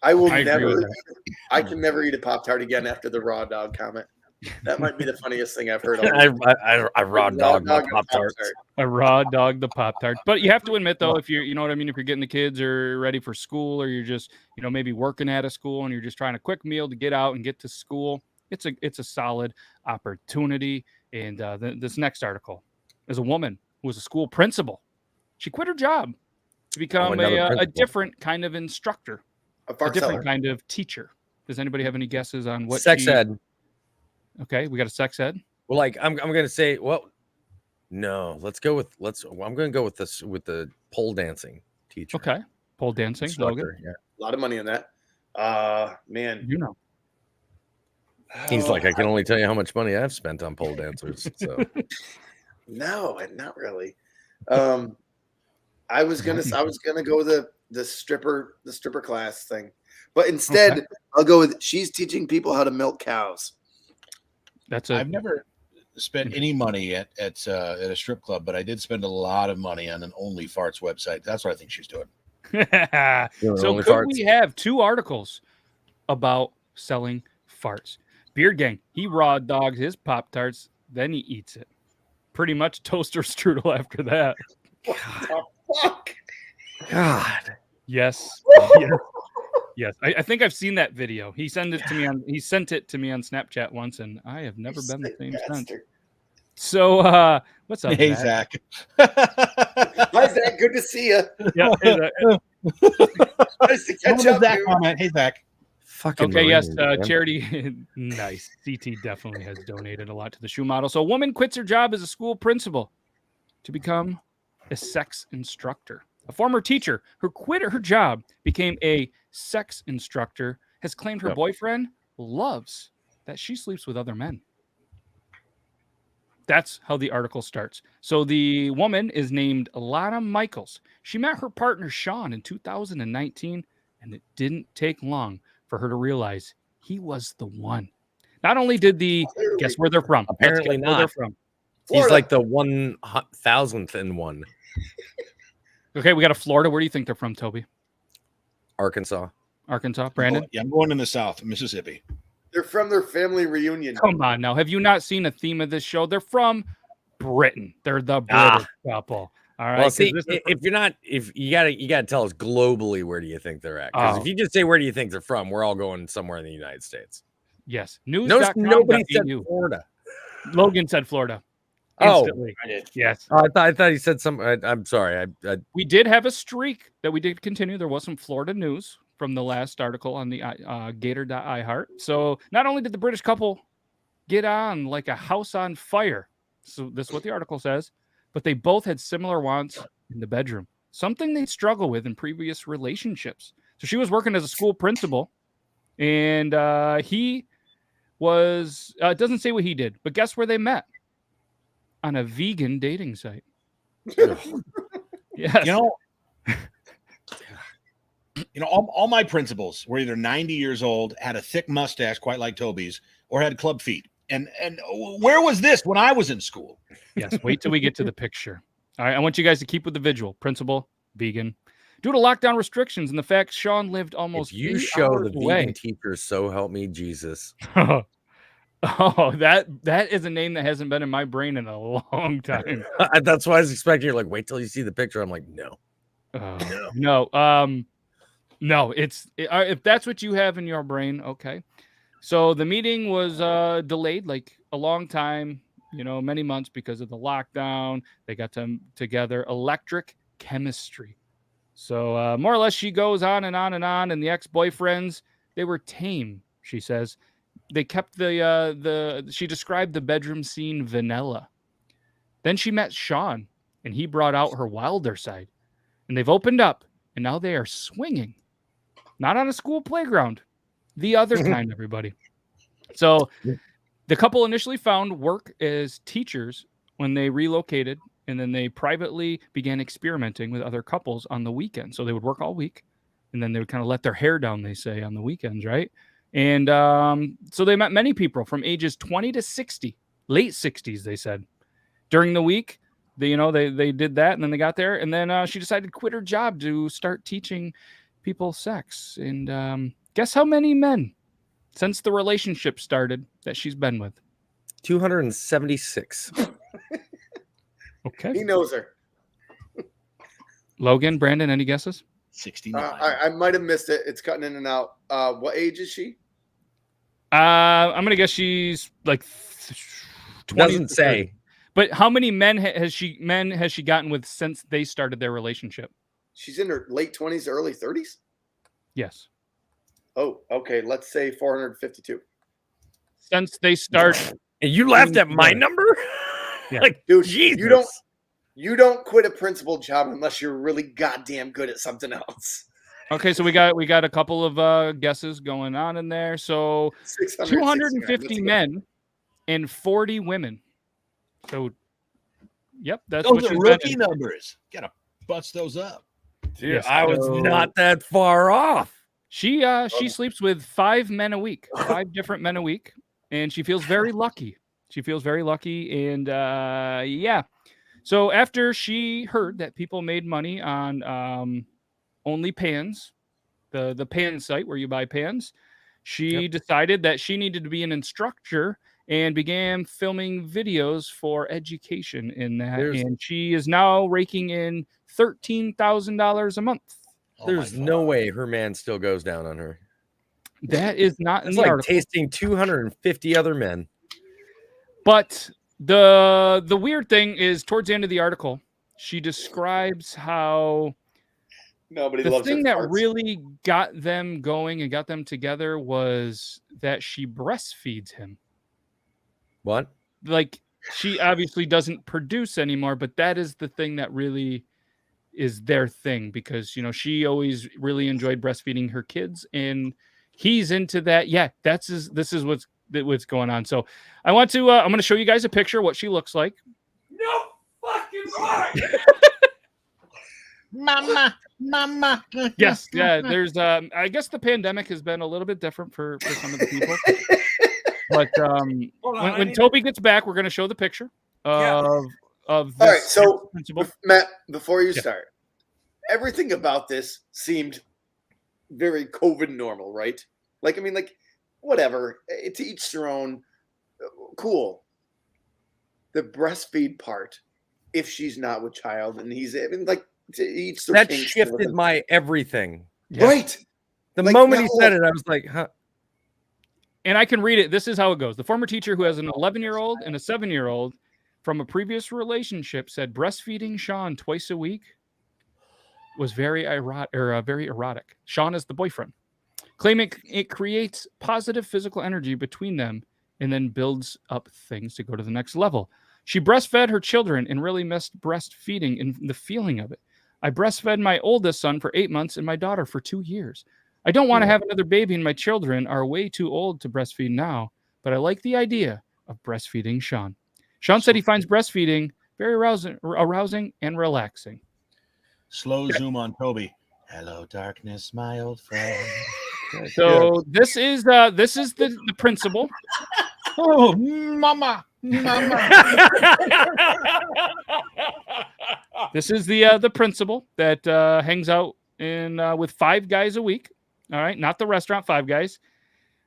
I can never eat a Pop-Tart again after the raw dog comment. That might be the funniest thing I've heard. I raw dog my Pop-Tarts. A raw dog the Pop-Tart. But you have to admit, though, if you're, you know what I mean, if you're getting the kids or ready for school, or you're just, you know, maybe working at a school and you're just trying a quick meal to get out and get to school, it's a solid opportunity. And this next article is a woman who was a school principal. She quit her job to become a different kind of instructor, a different kind of teacher. Does anybody have any guesses on what? Sex ed. Okay, we got a sex ed. Well, like I'm gonna say, well, no, I'm gonna go with this with the pole dancing teacher. Okay, pole dancing, Logan. Yeah. A lot of money on that. Man, You know. He's like, I can only tell you how much money I've spent on pole dancers. So no, not really. I was gonna go with the stripper class thing, but instead I'll go with she's teaching people how to milk cows. I've never spent any money at a strip club, but I did spend a lot of money on an Only Farts website. That's what I think she's doing. So could we have 2 articles about selling farts? Beard Gang, he raw dogs his Pop-Tarts, then he eats it. Pretty much toaster strudel after that. What the fuck? God. Yes. Yes. I think I've seen that video. He sent it to me on Snapchat once, and I have never been the same since. So what's up? Hey, Zach. Hi, Zach. Good to see you. Yeah, hey, Nice to catch up. That comment. Hey, Zach. Fucking okay, yes, charity. Nice. CT definitely has donated a lot to the shoe model. So a woman quits her job as a school principal to become a sex instructor. A former teacher who quit her job, became a sex instructor, has claimed her boyfriend loves that she sleeps with other men. That's how the article starts. So the woman is named Lana Michaels. She met her partner Sean in 2019, and it didn't take long for her to realize he was the one. Not only did guess where they're from. Apparently not. Where they're from. He's like the 1,000th in one. Okay, we got a Florida. Where do you think they're from, Toby? Arkansas. Brandon? Yeah, I'm going in the South, Mississippi. They're from their family reunion. Come on now. Have you not seen a theme of this show? They're from Britain. They're the British couple. All right. Well, see, if you gotta tell us globally, where do you think they're at? Because if you just say where do you think they're from, we're all going somewhere in the United States. Yes. Nobody said Florida. Logan said Florida. Instantly. I did. Yes. I thought he said some. I'm sorry. We did have a streak that we did continue. There was some Florida news from the last article on the gator.iheart. So not only did the British couple get on like a house on fire, so this is what the article says, but they both had similar wants in the bedroom, something they struggle with in previous relationships. So she was working as a school principal, and he was, it doesn't say what he did, but guess where they met? On a vegan dating site. Yes. All my principals were either 90 years old, had a thick mustache, quite like Toby's, or had club feet. And where was this when I was in school? Yes, wait till we get to the picture. All right, I want you guys to keep with the visual. Principal, vegan. Due to lockdown restrictions and the fact Sean lived almost if you 8 show hours the away. vegan teacher, so help me Jesus. Oh, that is a name that hasn't been in my brain in a long time. That's why I was expecting. You're like, wait till you see the picture. I'm like, no. No. If that's what you have in your brain, okay. So the meeting was delayed like a long time, many months because of the lockdown. They got together. Electric chemistry. So more or less, she goes on and on and on. And the ex-boyfriends, they were tame, she says. They kept she described the bedroom scene vanilla. Then she met Sean, and he brought out her wilder side. And they've opened up, and now they are swinging. Not on a school playground. The other kind, everybody. So the couple initially found work as teachers when they relocated, and then they privately began experimenting with other couples on the weekend. So they would work all week, and then they would kind of let their hair down, they say, on the weekends, right? And so they met many people from ages 20 to 60, late 60s, they said. During the week, they did that, and then they got there, and then she decided to quit her job to start teaching people sex. And guess how many men since the relationship started that she's been with? 276. Okay. He knows her. Logan, Brandon, any guesses? 69. I might have missed it. It's cutting in and out. What age is she? I'm gonna guess she's like 20 Doesn't say. But how many men has she gotten with since they started their relationship? She's in her late 20s, early 30s. Yes. Oh, okay. Let's say 452. Since they start. And you laughed at my number? Yeah. Like, Dude, Jesus. you don't quit a principal job unless you're really goddamn good at something else. Okay, so we got a couple of guesses going on in there. So 250 men and 40 women. So, yep, that's Those what are she's rookie been in. numbers. Gotta bust those up. Dude, Yes, I was so- not that far off. She sleeps with 5 men a week, 5 different men a week, and she feels very lucky. She feels very lucky, and yeah. So after she heard that people made money on only pans, the pan site where you buy pans, she decided that she needed to be an instructor and began filming videos for education in that. And she is now raking in $13,000 a month. There's no way her man still goes down on her. That is not in It's the like article. tasting 250 other men. But the weird thing is towards the end of the article, she describes how Nobody the loves thing her that farts. really got them going and got them together was that she breastfeeds him. What? Like, she obviously doesn't produce anymore, but that is the thing that really is their thing, because, you know, she always really enjoyed breastfeeding her kids, and he's into that. Yeah, this is what's going on. So I want to I'm going to show you guys a picture of what she looks like. No fucking way. Mama. Yes, yeah. There's I guess the pandemic has been a little bit different for some of the people. But when Toby gets back, we're going to show the picture of this. All right, so principal. Matt, before you Yeah. start, everything about this seemed very COVID normal, right? Like, I mean, like, whatever. To each their own. Cool. The breastfeed part, if she's not with child and he's, I mean, like, to each their That kinks. shifted my everything. Yeah. Right. The Like, moment he no. said it, I was like, huh. And I can read it. This is how it goes. The former teacher who has an 11-year-old and a 7-year-old from a previous relationship said breastfeeding Sean twice a week was very erotic. Sean is the boyfriend, claiming it creates positive physical energy between them and then builds up things to go to the next level. She breastfed her children and really missed breastfeeding and the feeling of it. I breastfed my oldest son for 8 months and my daughter for 2 years. I don't want to have another baby, and my children are way too old to breastfeed now, but I like the idea of breastfeeding Sean. Sean said he finds breastfeeding very arousing and relaxing. Slow zoom on Toby. Hello, darkness, my old friend. So this is the principal. Oh, mama. This is the principal that hangs out with 5 guys a week. All right, not the restaurant, 5 guys.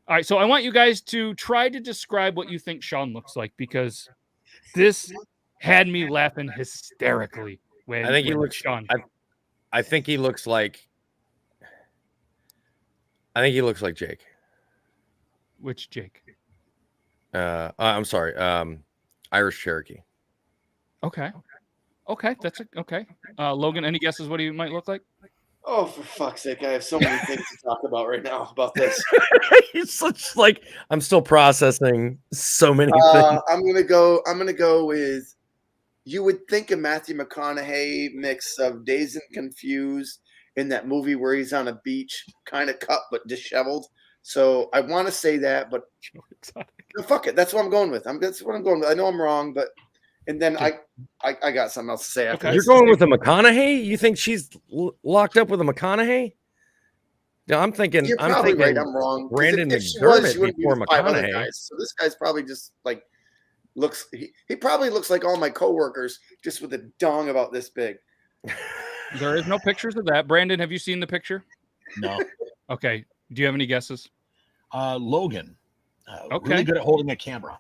All right, so I want you guys to try to describe what you think Sean looks like, because this had me laughing hysterically when I think he when looks Sean. I think he looks like Jake. Which Jake? I'm sorry. Irish Cherokee. Okay, that's okay. Logan, any guesses what he might look like? Oh, for fuck's sake. I have so many things to talk about right now about this. He's such like, I'm still processing so many things. I'm gonna go with, you would think a Matthew McConaughey mix of Dazed and Confused in that movie where he's on a beach, kind of cut but disheveled. So I want to say that, but no, fuck it. That's what I'm going with. That's what I'm going with. I know I'm wrong, but and then I got something else to say after Okay. You're this. going with a McConaughey? You think she's locked up with a McConaughey? No, I'm thinking. You're I'm probably thinking right. I'm wrong. 'Cause Brandon if she was, McDermott she wouldn't be before with 5 other McConaughey. guys. So this guy's probably just like looks. He probably looks like all my coworkers, just with a dong about this big. There is no pictures of that. Brandon, have you seen the picture? No. Okay. Do you have any guesses? Logan. Okay. Really good at holding a camera.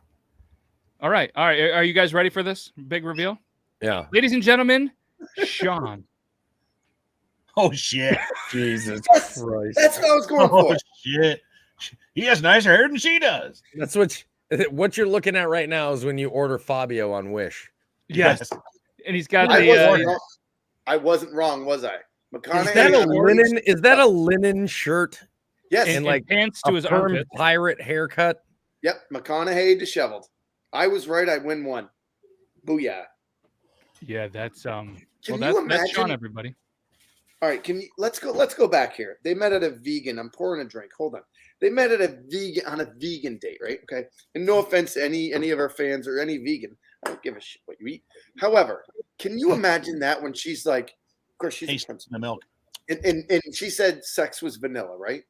All right. Are you guys ready for this big reveal? Yeah. Ladies and gentlemen, Sean. Oh shit! Jesus Yes, Christ. that's what I was going Oh for. shit! He has nicer hair than she does. That's what you're looking at right now is when you order Fabio on Wish. Yes. And he's got I wasn't wrong, was I? Is that a linen? Is that a linen shirt? Yes. and like pants to his perm armpit. pirate haircut? Yep. McConaughey disheveled. I was right. I win one. Booyah. Yeah, that's Can well, you that's Sean, imagine? everybody. All right, let's go back here. They met at a vegan. I'm pouring a drink. Hold on. They met at a vegan date, right? Okay. And no offense to any of our fans or any vegan. I don't give a shit what you eat. However, can you imagine that when she's like, of course she's Tasting the milk. and she said sex was vanilla, right?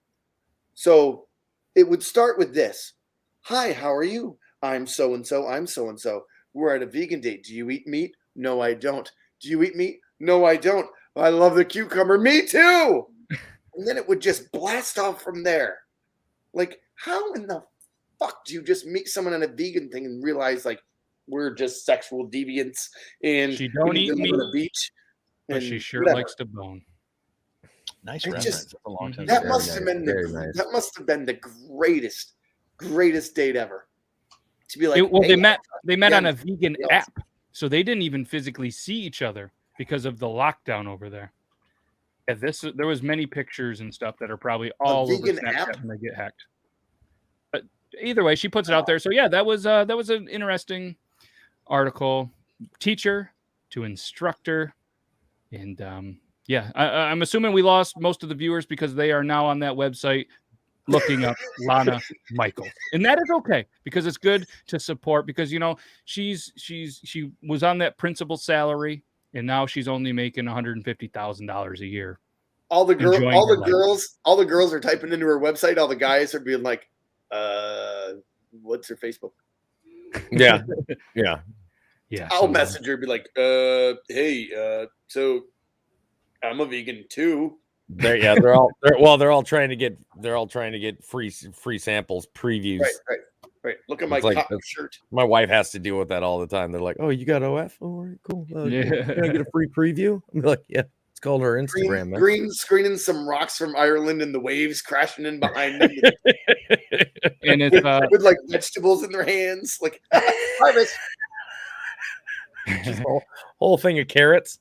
So it would start with this. Hi, how are you? I'm so and so. I'm so and so. We're at a vegan date. Do you eat meat? No, I don't. Do you eat meat? No, I don't. I love the cucumber. Me too. And then it would just blast off from there. Like, how in the fuck do you just meet someone on a vegan thing and realize like we're just sexual deviants and She don't eat meat on the beach? But and she sure whatever. likes to bone. Nice It reference. just- That's a long time. That Very must nice, have been very nice. that must have been the greatest date ever. To be like, They hey, met yeah, on a vegan yes. app, so they didn't even physically see each other because of the lockdown over there. Yeah, there was many pictures and stuff that are probably all over vegan Snapchat app? when they get hacked. But either way, she puts it out there. So yeah, that was an interesting article. Teacher to instructor, and yeah, I'm assuming we lost most of the viewers because they are now on that website looking up Lana Michaels, and that is okay because it's good to support because she was on that principal salary and now she's only making $150,000 a year. all the enjoying her life. all the girls are typing into her website. All the guys are being like, what's her Facebook? Yeah. Yeah. Yeah, I'll message her and be like, hey, so I'm a vegan too. They're all trying to get free samples, previews. Right. Look at my It's like- cotton shirt. My wife has to deal with that all the time. They're like, "Oh, you got OF? Oh, all right, cool. Yeah. Can I get a free preview?" I'm like, "Yeah." It's called her Instagram, man. Green screening some rocks from Ireland and the waves crashing in behind them and it's with like vegetables in their hands, like harvest. Just a whole thing of carrots.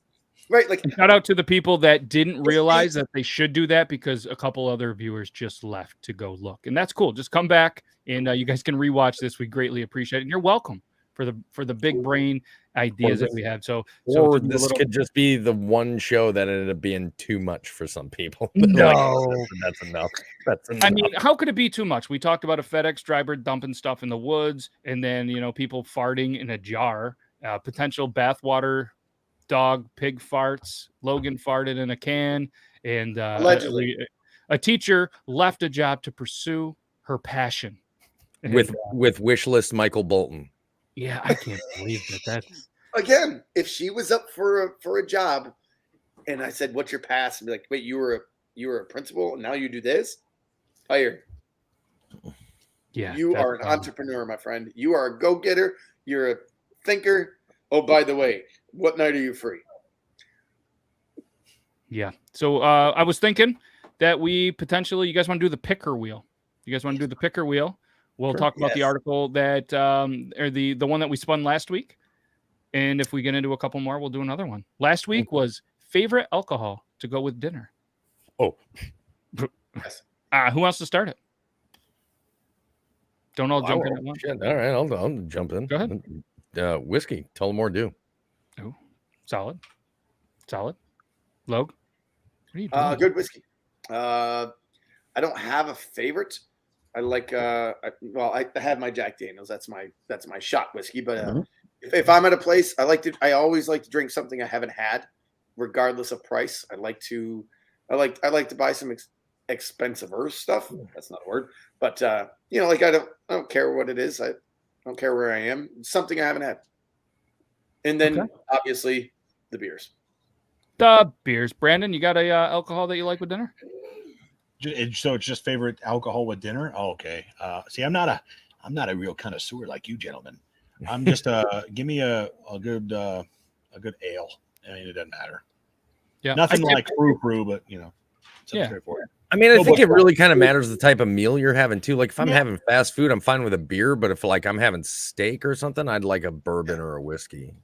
Right, like shout out to the people that didn't realize that they should do that because a couple other viewers just left to go look, and that's cool. Just come back and you guys can rewatch this. We greatly appreciate it, and you're welcome for the big brain ideas that we have. So This could just be the one show that ended up being too much for some people. No. That's enough. That's enough. I mean, how could it be too much? We talked about a FedEx driver dumping stuff in the woods, and then people farting in a jar, potential bathwater dog pig farts. Logan farted in a can, and allegedly, a teacher left a job to pursue her passion with wish list Michael Bolton. Yeah, I can't believe that. That's again, if she was up for a job, and I said, "What's your past?" and be like, "Wait, you were a principal, and now you do this." Hired. Yeah, you are an entrepreneur, my friend. You are a go-getter. You're a thinker. Oh, by the way, what night are you free? Yeah. So I was thinking that we potentially, you guys want to do the picker wheel? You guys want to do the picker wheel? We'll talk about the article that, or the one that we spun last week. And if we get into a couple more, we'll do another one. Last week was favorite alcohol to go with dinner. Oh. Yes. Who wants to start it? Don't all jump in at once. Shit. All right, I'll jump in. Go ahead. Whiskey. Tullamore Dew. Oh, solid. Log, what are you doing? Good whiskey. I don't have a favorite. I like I have my Jack Daniels. That's my shot whiskey. But if I'm at a place, I always like to drink something I haven't had, regardless of price. I like to buy some expensive stuff. That's not a word, but I don't care what it is. I don't care where I am. It's something I haven't had. And then obviously the beers. The beers. Brandon, you got a alcohol that you like with dinner? So it's just favorite alcohol with dinner. Oh, okay. See, I'm not a real connoisseur like you gentlemen. I'm just give me a good ale. I mean, it doesn't matter. Yeah, nothing like frou, but Yeah. straightforward. I mean, I No think it bush really kind of matters the type of meal you're having too. Like if I'm Yeah. having fast food, I'm fine with a beer, but if like I'm having steak or something, I'd like a bourbon or a whiskey.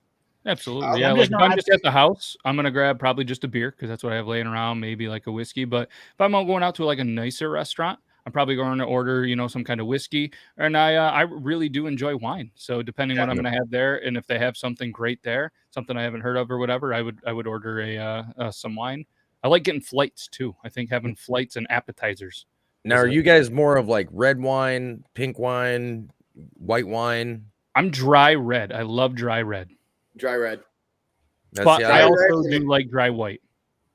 Absolutely. Yeah. I'm Like just if not- I'm just at the house, I'm gonna grab probably just a beer because that's what I have laying around, maybe like a whiskey. But if I'm going out to like a nicer restaurant, I'm probably going to order, some kind of whiskey. And I really do enjoy wine. So depending what I'm gonna have there, and if they have something great there, something I haven't heard of or whatever, I would order some wine. I like getting flights too. I think having flights and appetizers. Now, are you guys more of like red wine, pink wine, white wine? I'm dry red. I love dry red. Dry red. But I Dry also red. do like dry white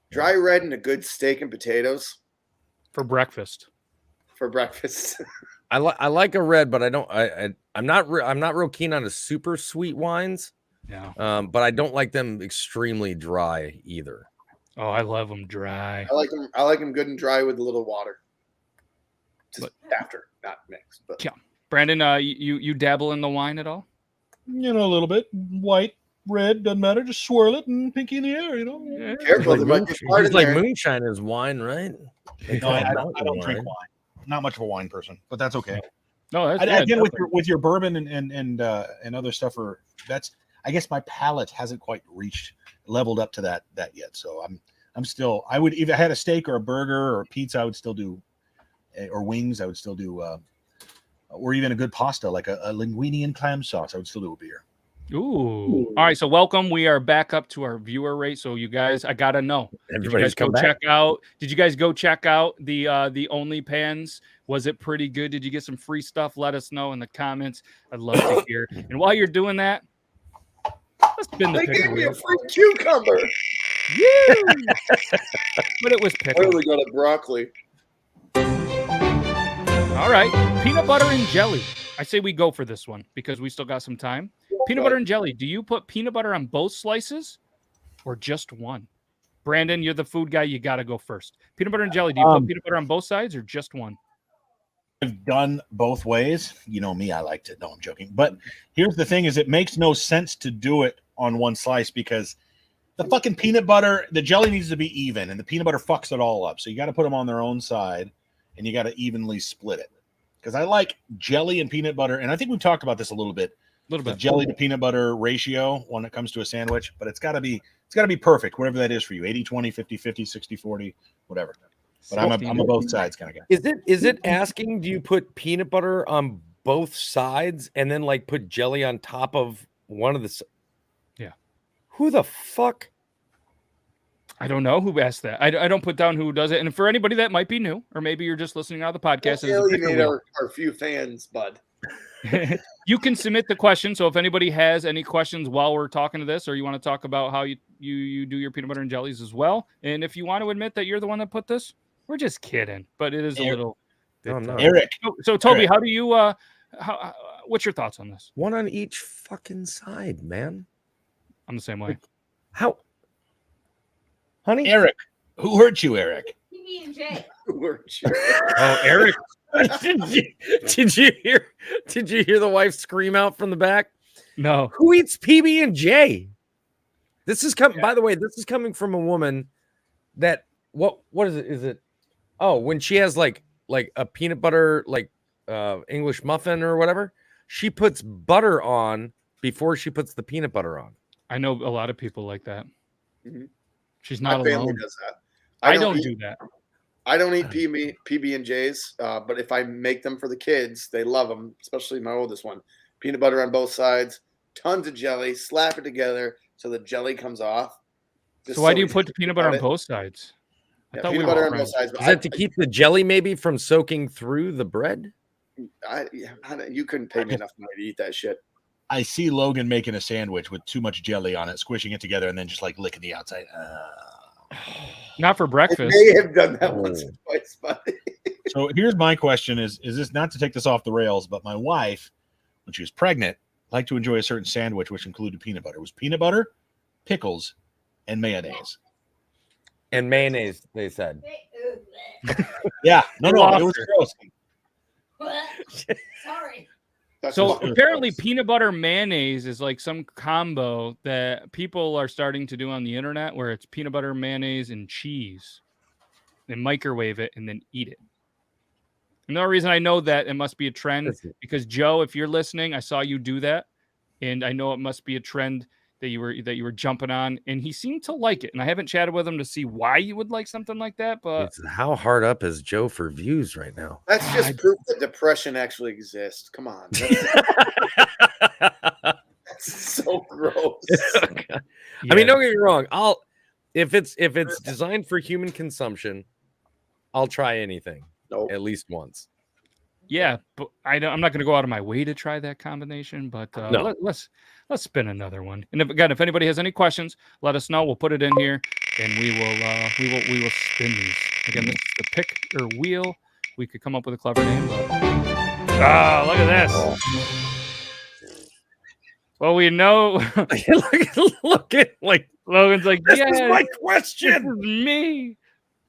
Dry red and a good steak and potatoes for breakfast. for breakfast. I like a red, but I don't. I'm not real keen on the super sweet wines. Yeah. But I don't like them extremely dry either. Oh, I love them dry. I like them good and dry with a little water. Just after, not mixed. But Yeah. Brandon, you dabble in the wine at all? a little bit. White, red, doesn't matter. Just swirl it and pinky in the air, Yeah. careful, there might be fart He's in like there. moonshine is wine, right? No, I don't drink wine. Not much of a wine person, but that's okay. No, that's Again, with your bourbon and other stuff, I guess my palate hasn't quite leveled up to that yet. So I'm still. I would, if I had a steak or a burger or a pizza, I would still do, or wings. I would still do, or even a good pasta like a linguine and clam sauce. I would still do a beer. Ooh. All right. So welcome. We are back up to our viewer rate. So you guys, I gotta know. Everybody's come back. Did you guys go check out the OnlyPans? Was it pretty good? Did you get some free stuff? Let us know in the comments. I'd love to hear. And while you're doing that, let's spin the They pickle gave me wheel. a free cucumber. But it was Where pickle. do we go to broccoli? All right. Peanut butter and jelly. I say we go for this one because we still got some time. Peanut butter and jelly. Do you put peanut butter on both slices or just one? Brandon, you're the food guy. You got to go first. Peanut butter and jelly. Do you put peanut butter on both sides or just one? I've done both ways. You know me, I liked it. No, I'm joking. But here's the thing: is it makes no sense to do it on one slice because the fucking peanut butter, the jelly needs to be even, and the peanut butter fucks it all up. So you got to put them on their own side, and you got to evenly split it. Because I like jelly and peanut butter, and I think we've talked about this a little bit. The jelly to peanut butter ratio when it comes to a sandwich, but it's got to be perfect, whatever that is for you. 80-20, 50-50, 60-40, whatever. But I'm a both sides kind of guy. Is it asking, do you put peanut butter on both sides and then like put jelly on top of one of the? Yeah. Who the fuck? I don't know who asked that. I don't put down who does it. And for anybody that might be new, or maybe you're just listening on the podcast, Alienate our few fans, bud. You can submit the question. So if anybody has any questions while we're talking to this, or you want to talk about how you do your peanut butter and jellies as well, and if you want to admit that you're the one that put this, we're just kidding. But it is a little. No. Eric. So Toby, Eric. how do you? What's your thoughts on this? One on each fucking side, man. I'm the same way. How? Honey? Eric, who hurt you, Eric? PB&J. Oh, Eric. Did you hear the wife scream out from the back? No. Who eats PB&J? This is coming. By the way, this is coming from a woman that what is it? Is it? Oh, when she has like a peanut butter English muffin or whatever, she puts butter on before she puts the peanut butter on. I know a lot of people like that. Mhm. She's My not family alone. does that. I don't do that. I don't eat PB&Js, but if I make them for the kids, they love them, especially my oldest one. Peanut butter on both sides, tons of jelly, slap it together so the jelly comes off. So why do you put the peanut butter on both sides? I thought peanut we were butter on friends. both sides. Is that to keep the jelly maybe from soaking through the bread? You couldn't pay me enough money to eat that shit. I see Logan making a sandwich with too much jelly on it, squishing it together, and then just like licking the outside. Not for I breakfast. may have done that once or twice, but So here's my question: is this not to take this off the rails? But my wife, when she was pregnant, liked to enjoy a certain sandwich which included peanut butter. It was peanut butter, pickles, and mayonnaise. And mayonnaise, they said. Yeah, no, it was gross. Sorry. So fucking apparently gross. peanut butter mayonnaise is like some combo that people are starting to do on the internet where it's peanut butter, mayonnaise, and cheese. They microwave it and then eat it. Another reason I know that it must be a trend because Joe, if you're listening, I saw you do that, and I know it must be a trend that you were jumping on, and he seemed to like it. And I haven't chatted with him to see why you would like something like that, but How hard up is Joe for views right now? That's just proof that depression actually exists. Come on. That's so gross. I mean, don't get me wrong. If it's designed for human consumption, I'll try anything at least once. Yeah, but I'm not going to go out of my way to try that combination. But let's spin another one. And if anybody has any questions, let us know. We'll put it in here, and we will spin these. Again, this is the pick or wheel. We could come up with a clever name. But... Oh, look at this. Well, we know. look at like Logan's like, this is my question. This is me.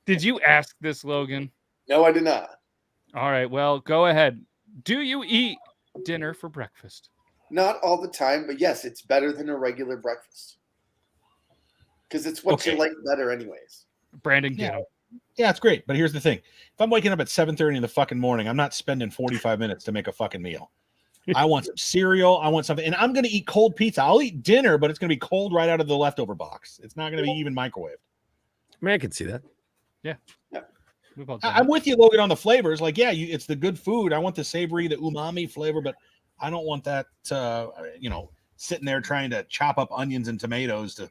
Did you ask this, Logan? No, I did not. All right. Well, go ahead. Do you eat dinner for breakfast? Not all the time, but yes, it's better than a regular breakfast. Because it's what you like better anyways. Brandon, yeah, it's great. But here's the thing. If I'm waking up at 7:30 in the fucking morning, I'm not spending 45 minutes to make a fucking meal. I want some cereal. I want something. And I'm going to eat cold pizza. I'll eat dinner, but it's going to be cold right out of the leftover box. It's not going to be even microwaved. I mean, I can see that. Yeah. I'm with you, Logan, on the flavors. Like, yeah, it's the good food. I want the savory, the umami flavor, but I don't want that, sitting there trying to chop up onions and tomatoes to,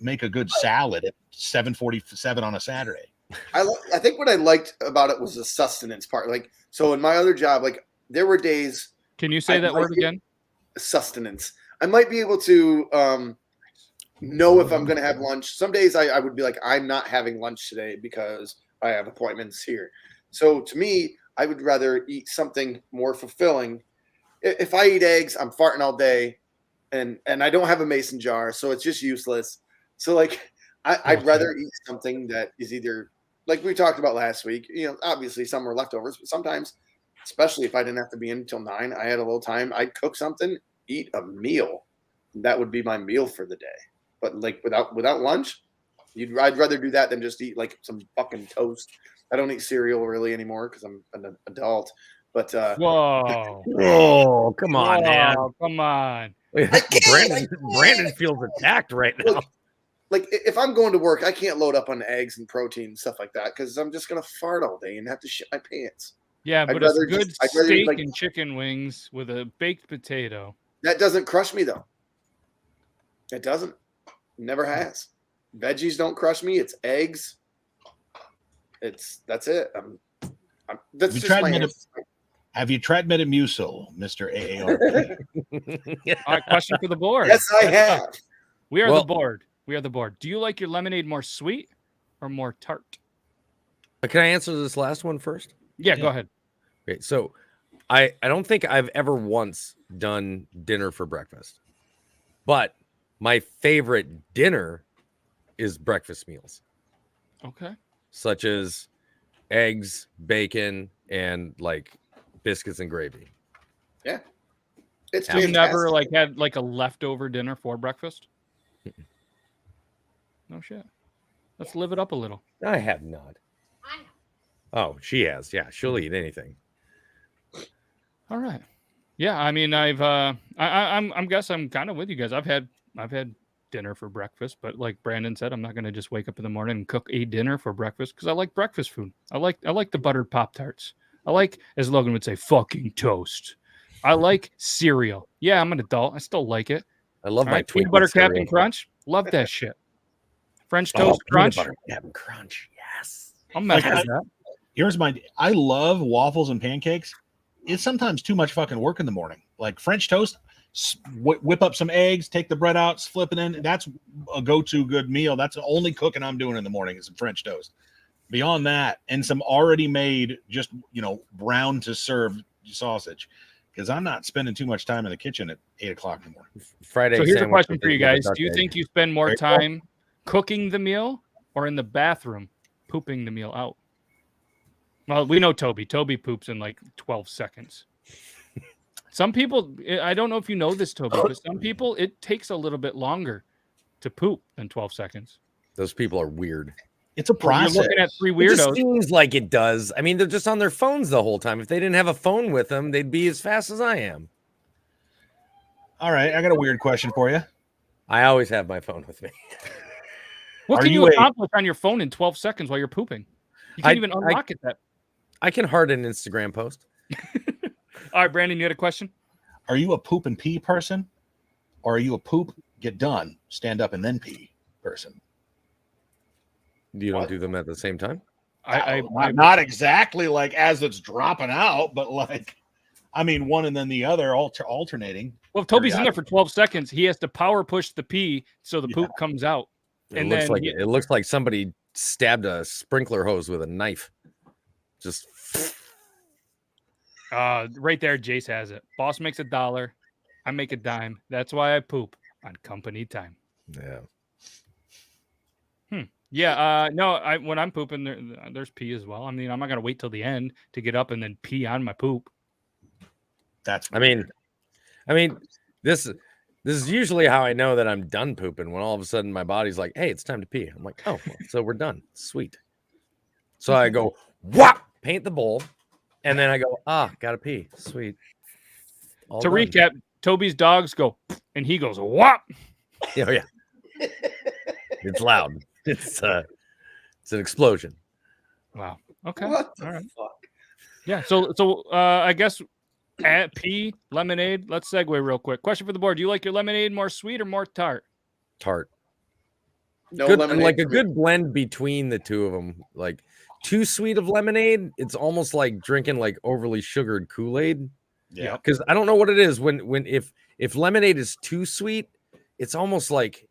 make a good salad at 7:47 on a Saturday. I think what I liked about it was the sustenance part. Like, so in my other job, like there were days. Can you say that word again? Sustenance. I might be able to know if I'm going to have lunch. Some days I would be like, I'm not having lunch today because I have appointments here. So to me, I would rather eat something more fulfilling. If I eat eggs, I'm farting all day, and I don't have a mason jar, so it's just useless. So like, I'd rather eat something that is either like we talked about last week. Obviously some were leftovers, but sometimes, especially if I didn't have to be in until 9, I had a little time. I'd cook something, eat a meal. That would be my meal for the day. But like without lunch, I'd rather do that than just eat like some fucking toast. I don't eat cereal really anymore because I'm an adult. But whoa, oh come on, man, come on. Brandon feels attacked right now. Like if I'm going to work, I can't load up on eggs and protein and stuff like that because I'm just gonna fart all day and have to shit my pants. Yeah, but it's good steak and chicken wings with a baked potato. That doesn't crush me though. It doesn't. Never has. Veggies don't crush me. It's eggs. That's it. That's just my answer. Have you tried Metamucil, Mr. AARP? All right, question for the board. Yes, I have. We are the board. We are the board. Do you like your lemonade more sweet or more tart? Can I answer this last one first? Yeah, go ahead. Okay, so I don't think I've ever once done dinner for breakfast, but my favorite dinner is breakfast meals. Okay. Such as eggs, bacon, and like biscuits and gravy. Yeah. It's you never like had like a leftover dinner for breakfast? No shit. Let's live it up a little. I have not. Oh, she has. Yeah, she'll eat anything. All right. Yeah, I mean, I'm guess I'm kind of with you guys. I've had dinner for breakfast, but like Brandon said, I'm not going to just wake up in the morning and cook a dinner for breakfast because I like breakfast food. I like the buttered Pop-Tarts. I like, as Logan would say, fucking toast. I like cereal. Yeah, I'm an adult. I still like it. I love my peanut butter Captain Crunch. Love that shit. French toast crunch. Peanut butter Captain Crunch. Yes. I'm mad at that. Here's I love waffles and pancakes. It's sometimes too much fucking work in the morning. Like French toast, whip up some eggs, take the bread out, flip it in. That's a go-to good meal. That's the only cooking I'm doing in the morning is some French toast. Beyond that, and some already made, just brown to serve sausage, because I'm not spending too much time in the kitchen at 8 o'clock in the morning. Friday. So here's a question for you guys: do you think you spend more time cooking the meal or in the bathroom pooping the meal out? Well, we know Toby. Toby poops in like 12 seconds. Some people, I don't know if you know this, Toby, but some people, it takes a little bit longer to poop than 12 seconds. Those people are weird. It's a process. You're looking at three It just weirdos. seems like it does. I mean, they're just on their phones the whole time. If they didn't have a phone with them, they'd be as fast as I am. All right, I got a weird question for you. I always have my phone with me. What Are can you you a- accomplish on your phone in 12 seconds while you're pooping? You can't even unlock it. I can heart an Instagram post. All right, Brandon, you had a question? Are you a poop and pee person, or are you a poop, get done, stand up and then pee person? You don't do them at the same time? Not exactly like as it's dropping out, but like, I mean, one and then the other alternating. Well, if Toby's in there for 12 seconds, he has to power push the pee so the poop comes out. It looks like somebody stabbed a sprinkler hose with a knife. Just right there, Jace has it. Boss makes $1, I make a dime. That's why I poop on company time. yeah. Yeah, no, when I'm pooping, there's pee as well. I mean, I'm not gonna wait till the end to get up and then pee on my poop. I mean, this is usually how I know that I'm done pooping, when all of a sudden my body's like, "Hey, it's time to pee." I'm like, "Oh, well, so we're done. Sweet." So I go, "Whop!" Paint the bowl, and then I go, "Gotta pee. Sweet." All To done. recap, Toby's dogs go, and he goes, "Whop!" Yeah. It's loud. It's an explosion. Wow. Okay. What the All right. fuck? Yeah. So I guess at pea lemonade. Let's segue real quick. Question for the board: do you like your lemonade more sweet or more tart? Tart. No Good, lemonade. like a for me. good blend between the two of them. Like too sweet of lemonade, it's almost like drinking like overly sugared Kool-Aid. Yeah. Because I don't know what it is when if lemonade is too sweet, it's almost like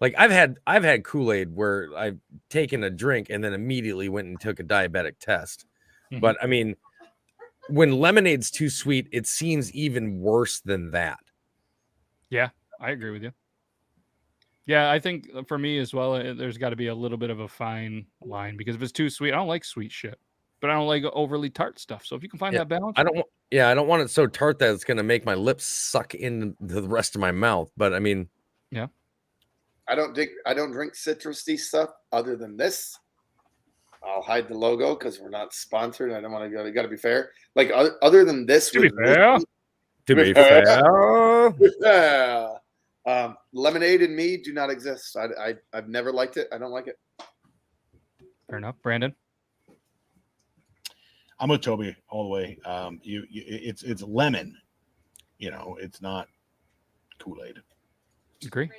I've had Kool-Aid where I've taken a drink and then immediately went and took a diabetic test. Mhm. But I mean, when lemonade's too sweet, it seems even worse than that. Yeah, I agree with you. Yeah, I think for me as well, there's got to be a little bit of a fine line, because if it's too sweet, I don't like sweet shit, but I don't like overly tart stuff. So if you can find that balance, I don't want it so tart that it's going to make my lips suck into the rest of my mouth. But I mean, yeah. I don't drink citrusy stuff other than this. I'll hide the logo because we're not sponsored. I don't want to go. You got to be fair. Like other than this, To be fair. Lemonade and me do not exist. I've never liked it. I don't like it. Fair enough, Brandon. I'm with Toby all the way. It's lemon. It's not Kool-Aid. Agree.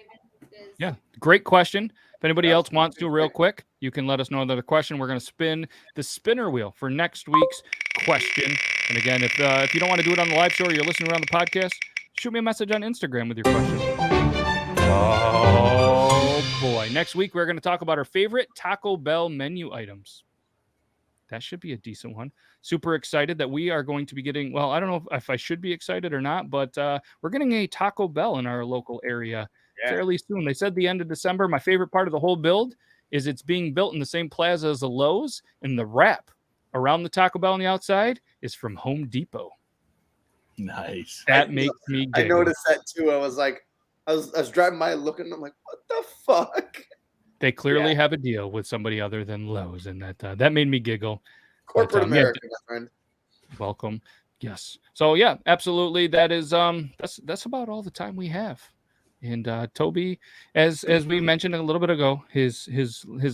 Yeah, great question. If anybody else wants to, real quick, you can let us know another question. We're going to spin the spinner wheel for next week's question. And again, if you don't want to do it on the live show or you're listening around the podcast, shoot me a message on Instagram with your question. Oh boy! Next week we're going to talk about our favorite Taco Bell menu items. That should be a decent one. Super excited that we are going to be getting. Well, I don't know if I should be excited or not, but we're getting a Taco Bell in our local area. Fairly soon. They said the end of December. My favorite part of the whole build is it's being built in the same plaza as the Lowe's, and the wrap around the Taco Bell on the outside is from Home Depot. Nice. That makes me giggle. I noticed that too. I was like, I was driving by looking. I'm like, what the fuck? They clearly have a deal with somebody other than Lowe's, and that made me giggle. Corporate America, my friend. Welcome. Yes. So yeah, absolutely. That is that's about all the time we have. And Toby, as we mentioned a little bit ago, his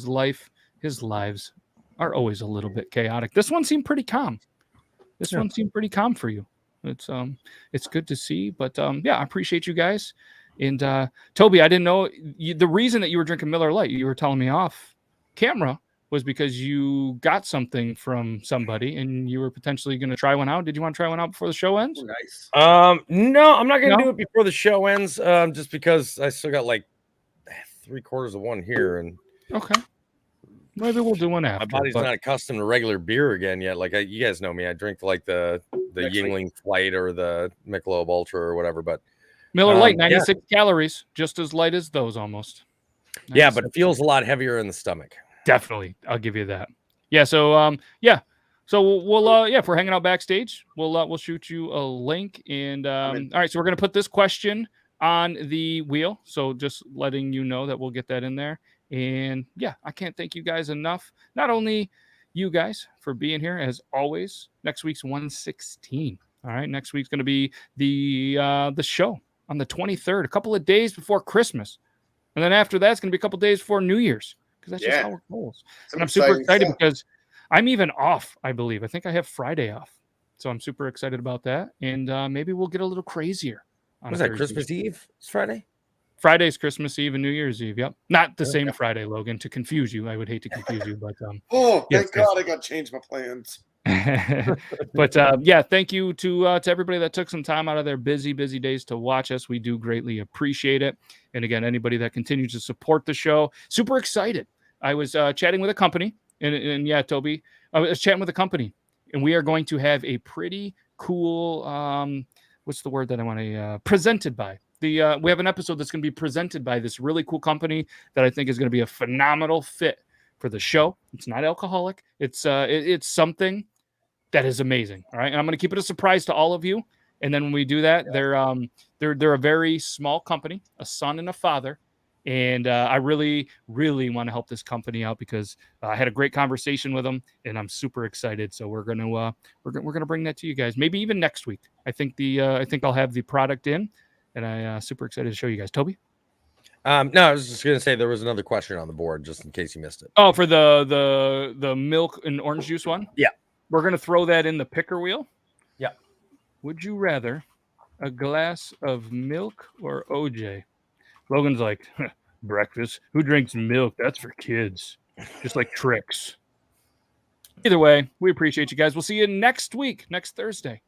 lives are always a little bit chaotic. This one seemed pretty calm. One seemed pretty calm for you. It's good to see. But yeah, I appreciate you guys. And Toby, I didn't know the reason that you were drinking Miller Lite. You were telling me off camera was because you got something from somebody and you were potentially going to try one out. Did you want to try one out before the show ends? Nice. No, I'm not going to do it before the show ends. Just because I still got like 3/4 of one here, and okay, maybe we'll do one after. My body's not accustomed to regular beer again yet. Like you guys know me, I drink like the Yingling Flight or the Michelob Ultra or whatever. But Miller Lite, 96 calories, just as light as those almost. 96. Yeah, but it feels a lot heavier in the stomach. Definitely. I'll give you that. Yeah. So, So we'll if we're hanging out backstage, we'll shoot you a link. And all right, so we're gonna put this question on the wheel. So just letting you know that we'll get that in there. And yeah, I can't thank you guys enough. Not only you guys for being here as always. Next week's 116. All right, next week's gonna be the show on the 23rd, a couple of days before Christmas, and then after that, it's gonna be a couple of days before New Year's, because that's just how it goes. And I'm super excited because I'm even off, I believe. I think I have Friday off. So I'm super excited about that. And maybe we'll get a little crazier. Was that Christmas Eve? It's Friday? Friday's Christmas Eve and New Year's Eve. Yep. Not the same Friday, Logan, to confuse you. I would hate to confuse you. But thank God I got to change my plans. But thank you to everybody that took some time out of their busy days to watch us. We do greatly appreciate it. And again, anybody that continues to support the show, super excited. I was chatting with a company. And yeah, Toby, I was chatting with a company, and we are going to have a pretty cool, what's the word that I want to, presented by. We have an episode that's going to be presented by this really cool company that I think is going to be a phenomenal fit for the show. It's not alcoholic. It's something that is amazing. All right. And I'm going to keep it a surprise to all of you. And then when we do that, they're a very small company, a son and a father. And I really, really want to help this company out because I had a great conversation with them, and I'm super excited. So we're gonna bring that to you guys, maybe even next week. I think I'll have the product in, and I'm super excited to show you guys. Toby? No, I was just gonna say there was another question on the board just in case you missed it. Oh, for the milk and orange juice one? Yeah, we're gonna throw that in the picker wheel. Yeah. Would you rather a glass of milk or OJ? Logan's like, breakfast? Who drinks milk? That's for kids. Just like tricks. Either way, we appreciate you guys. We'll see you next week, next Thursday,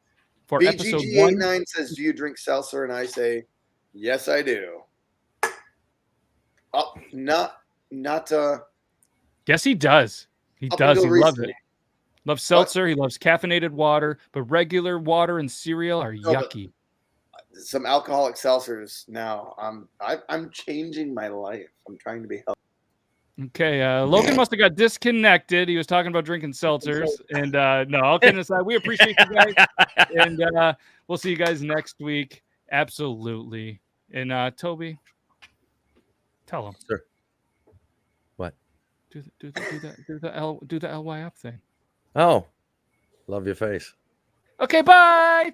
for episode 1. BGG89 says, do you drink seltzer? And I say, yes, I do. Oh, not. Yes, he does. He does. He loves it. Loves seltzer. He loves caffeinated water, but regular water and cereal are yucky. Some alcoholic seltzers now. I'm changing my life. I'm trying to be healthy. Okay, Logan must have got disconnected. He was talking about drinking seltzers, and no, all kidding aside, we appreciate you guys, and we'll see you guys next week. Absolutely. And Toby, tell him. Sure. What? Do the LYF thing. Oh, love your face. Okay, bye.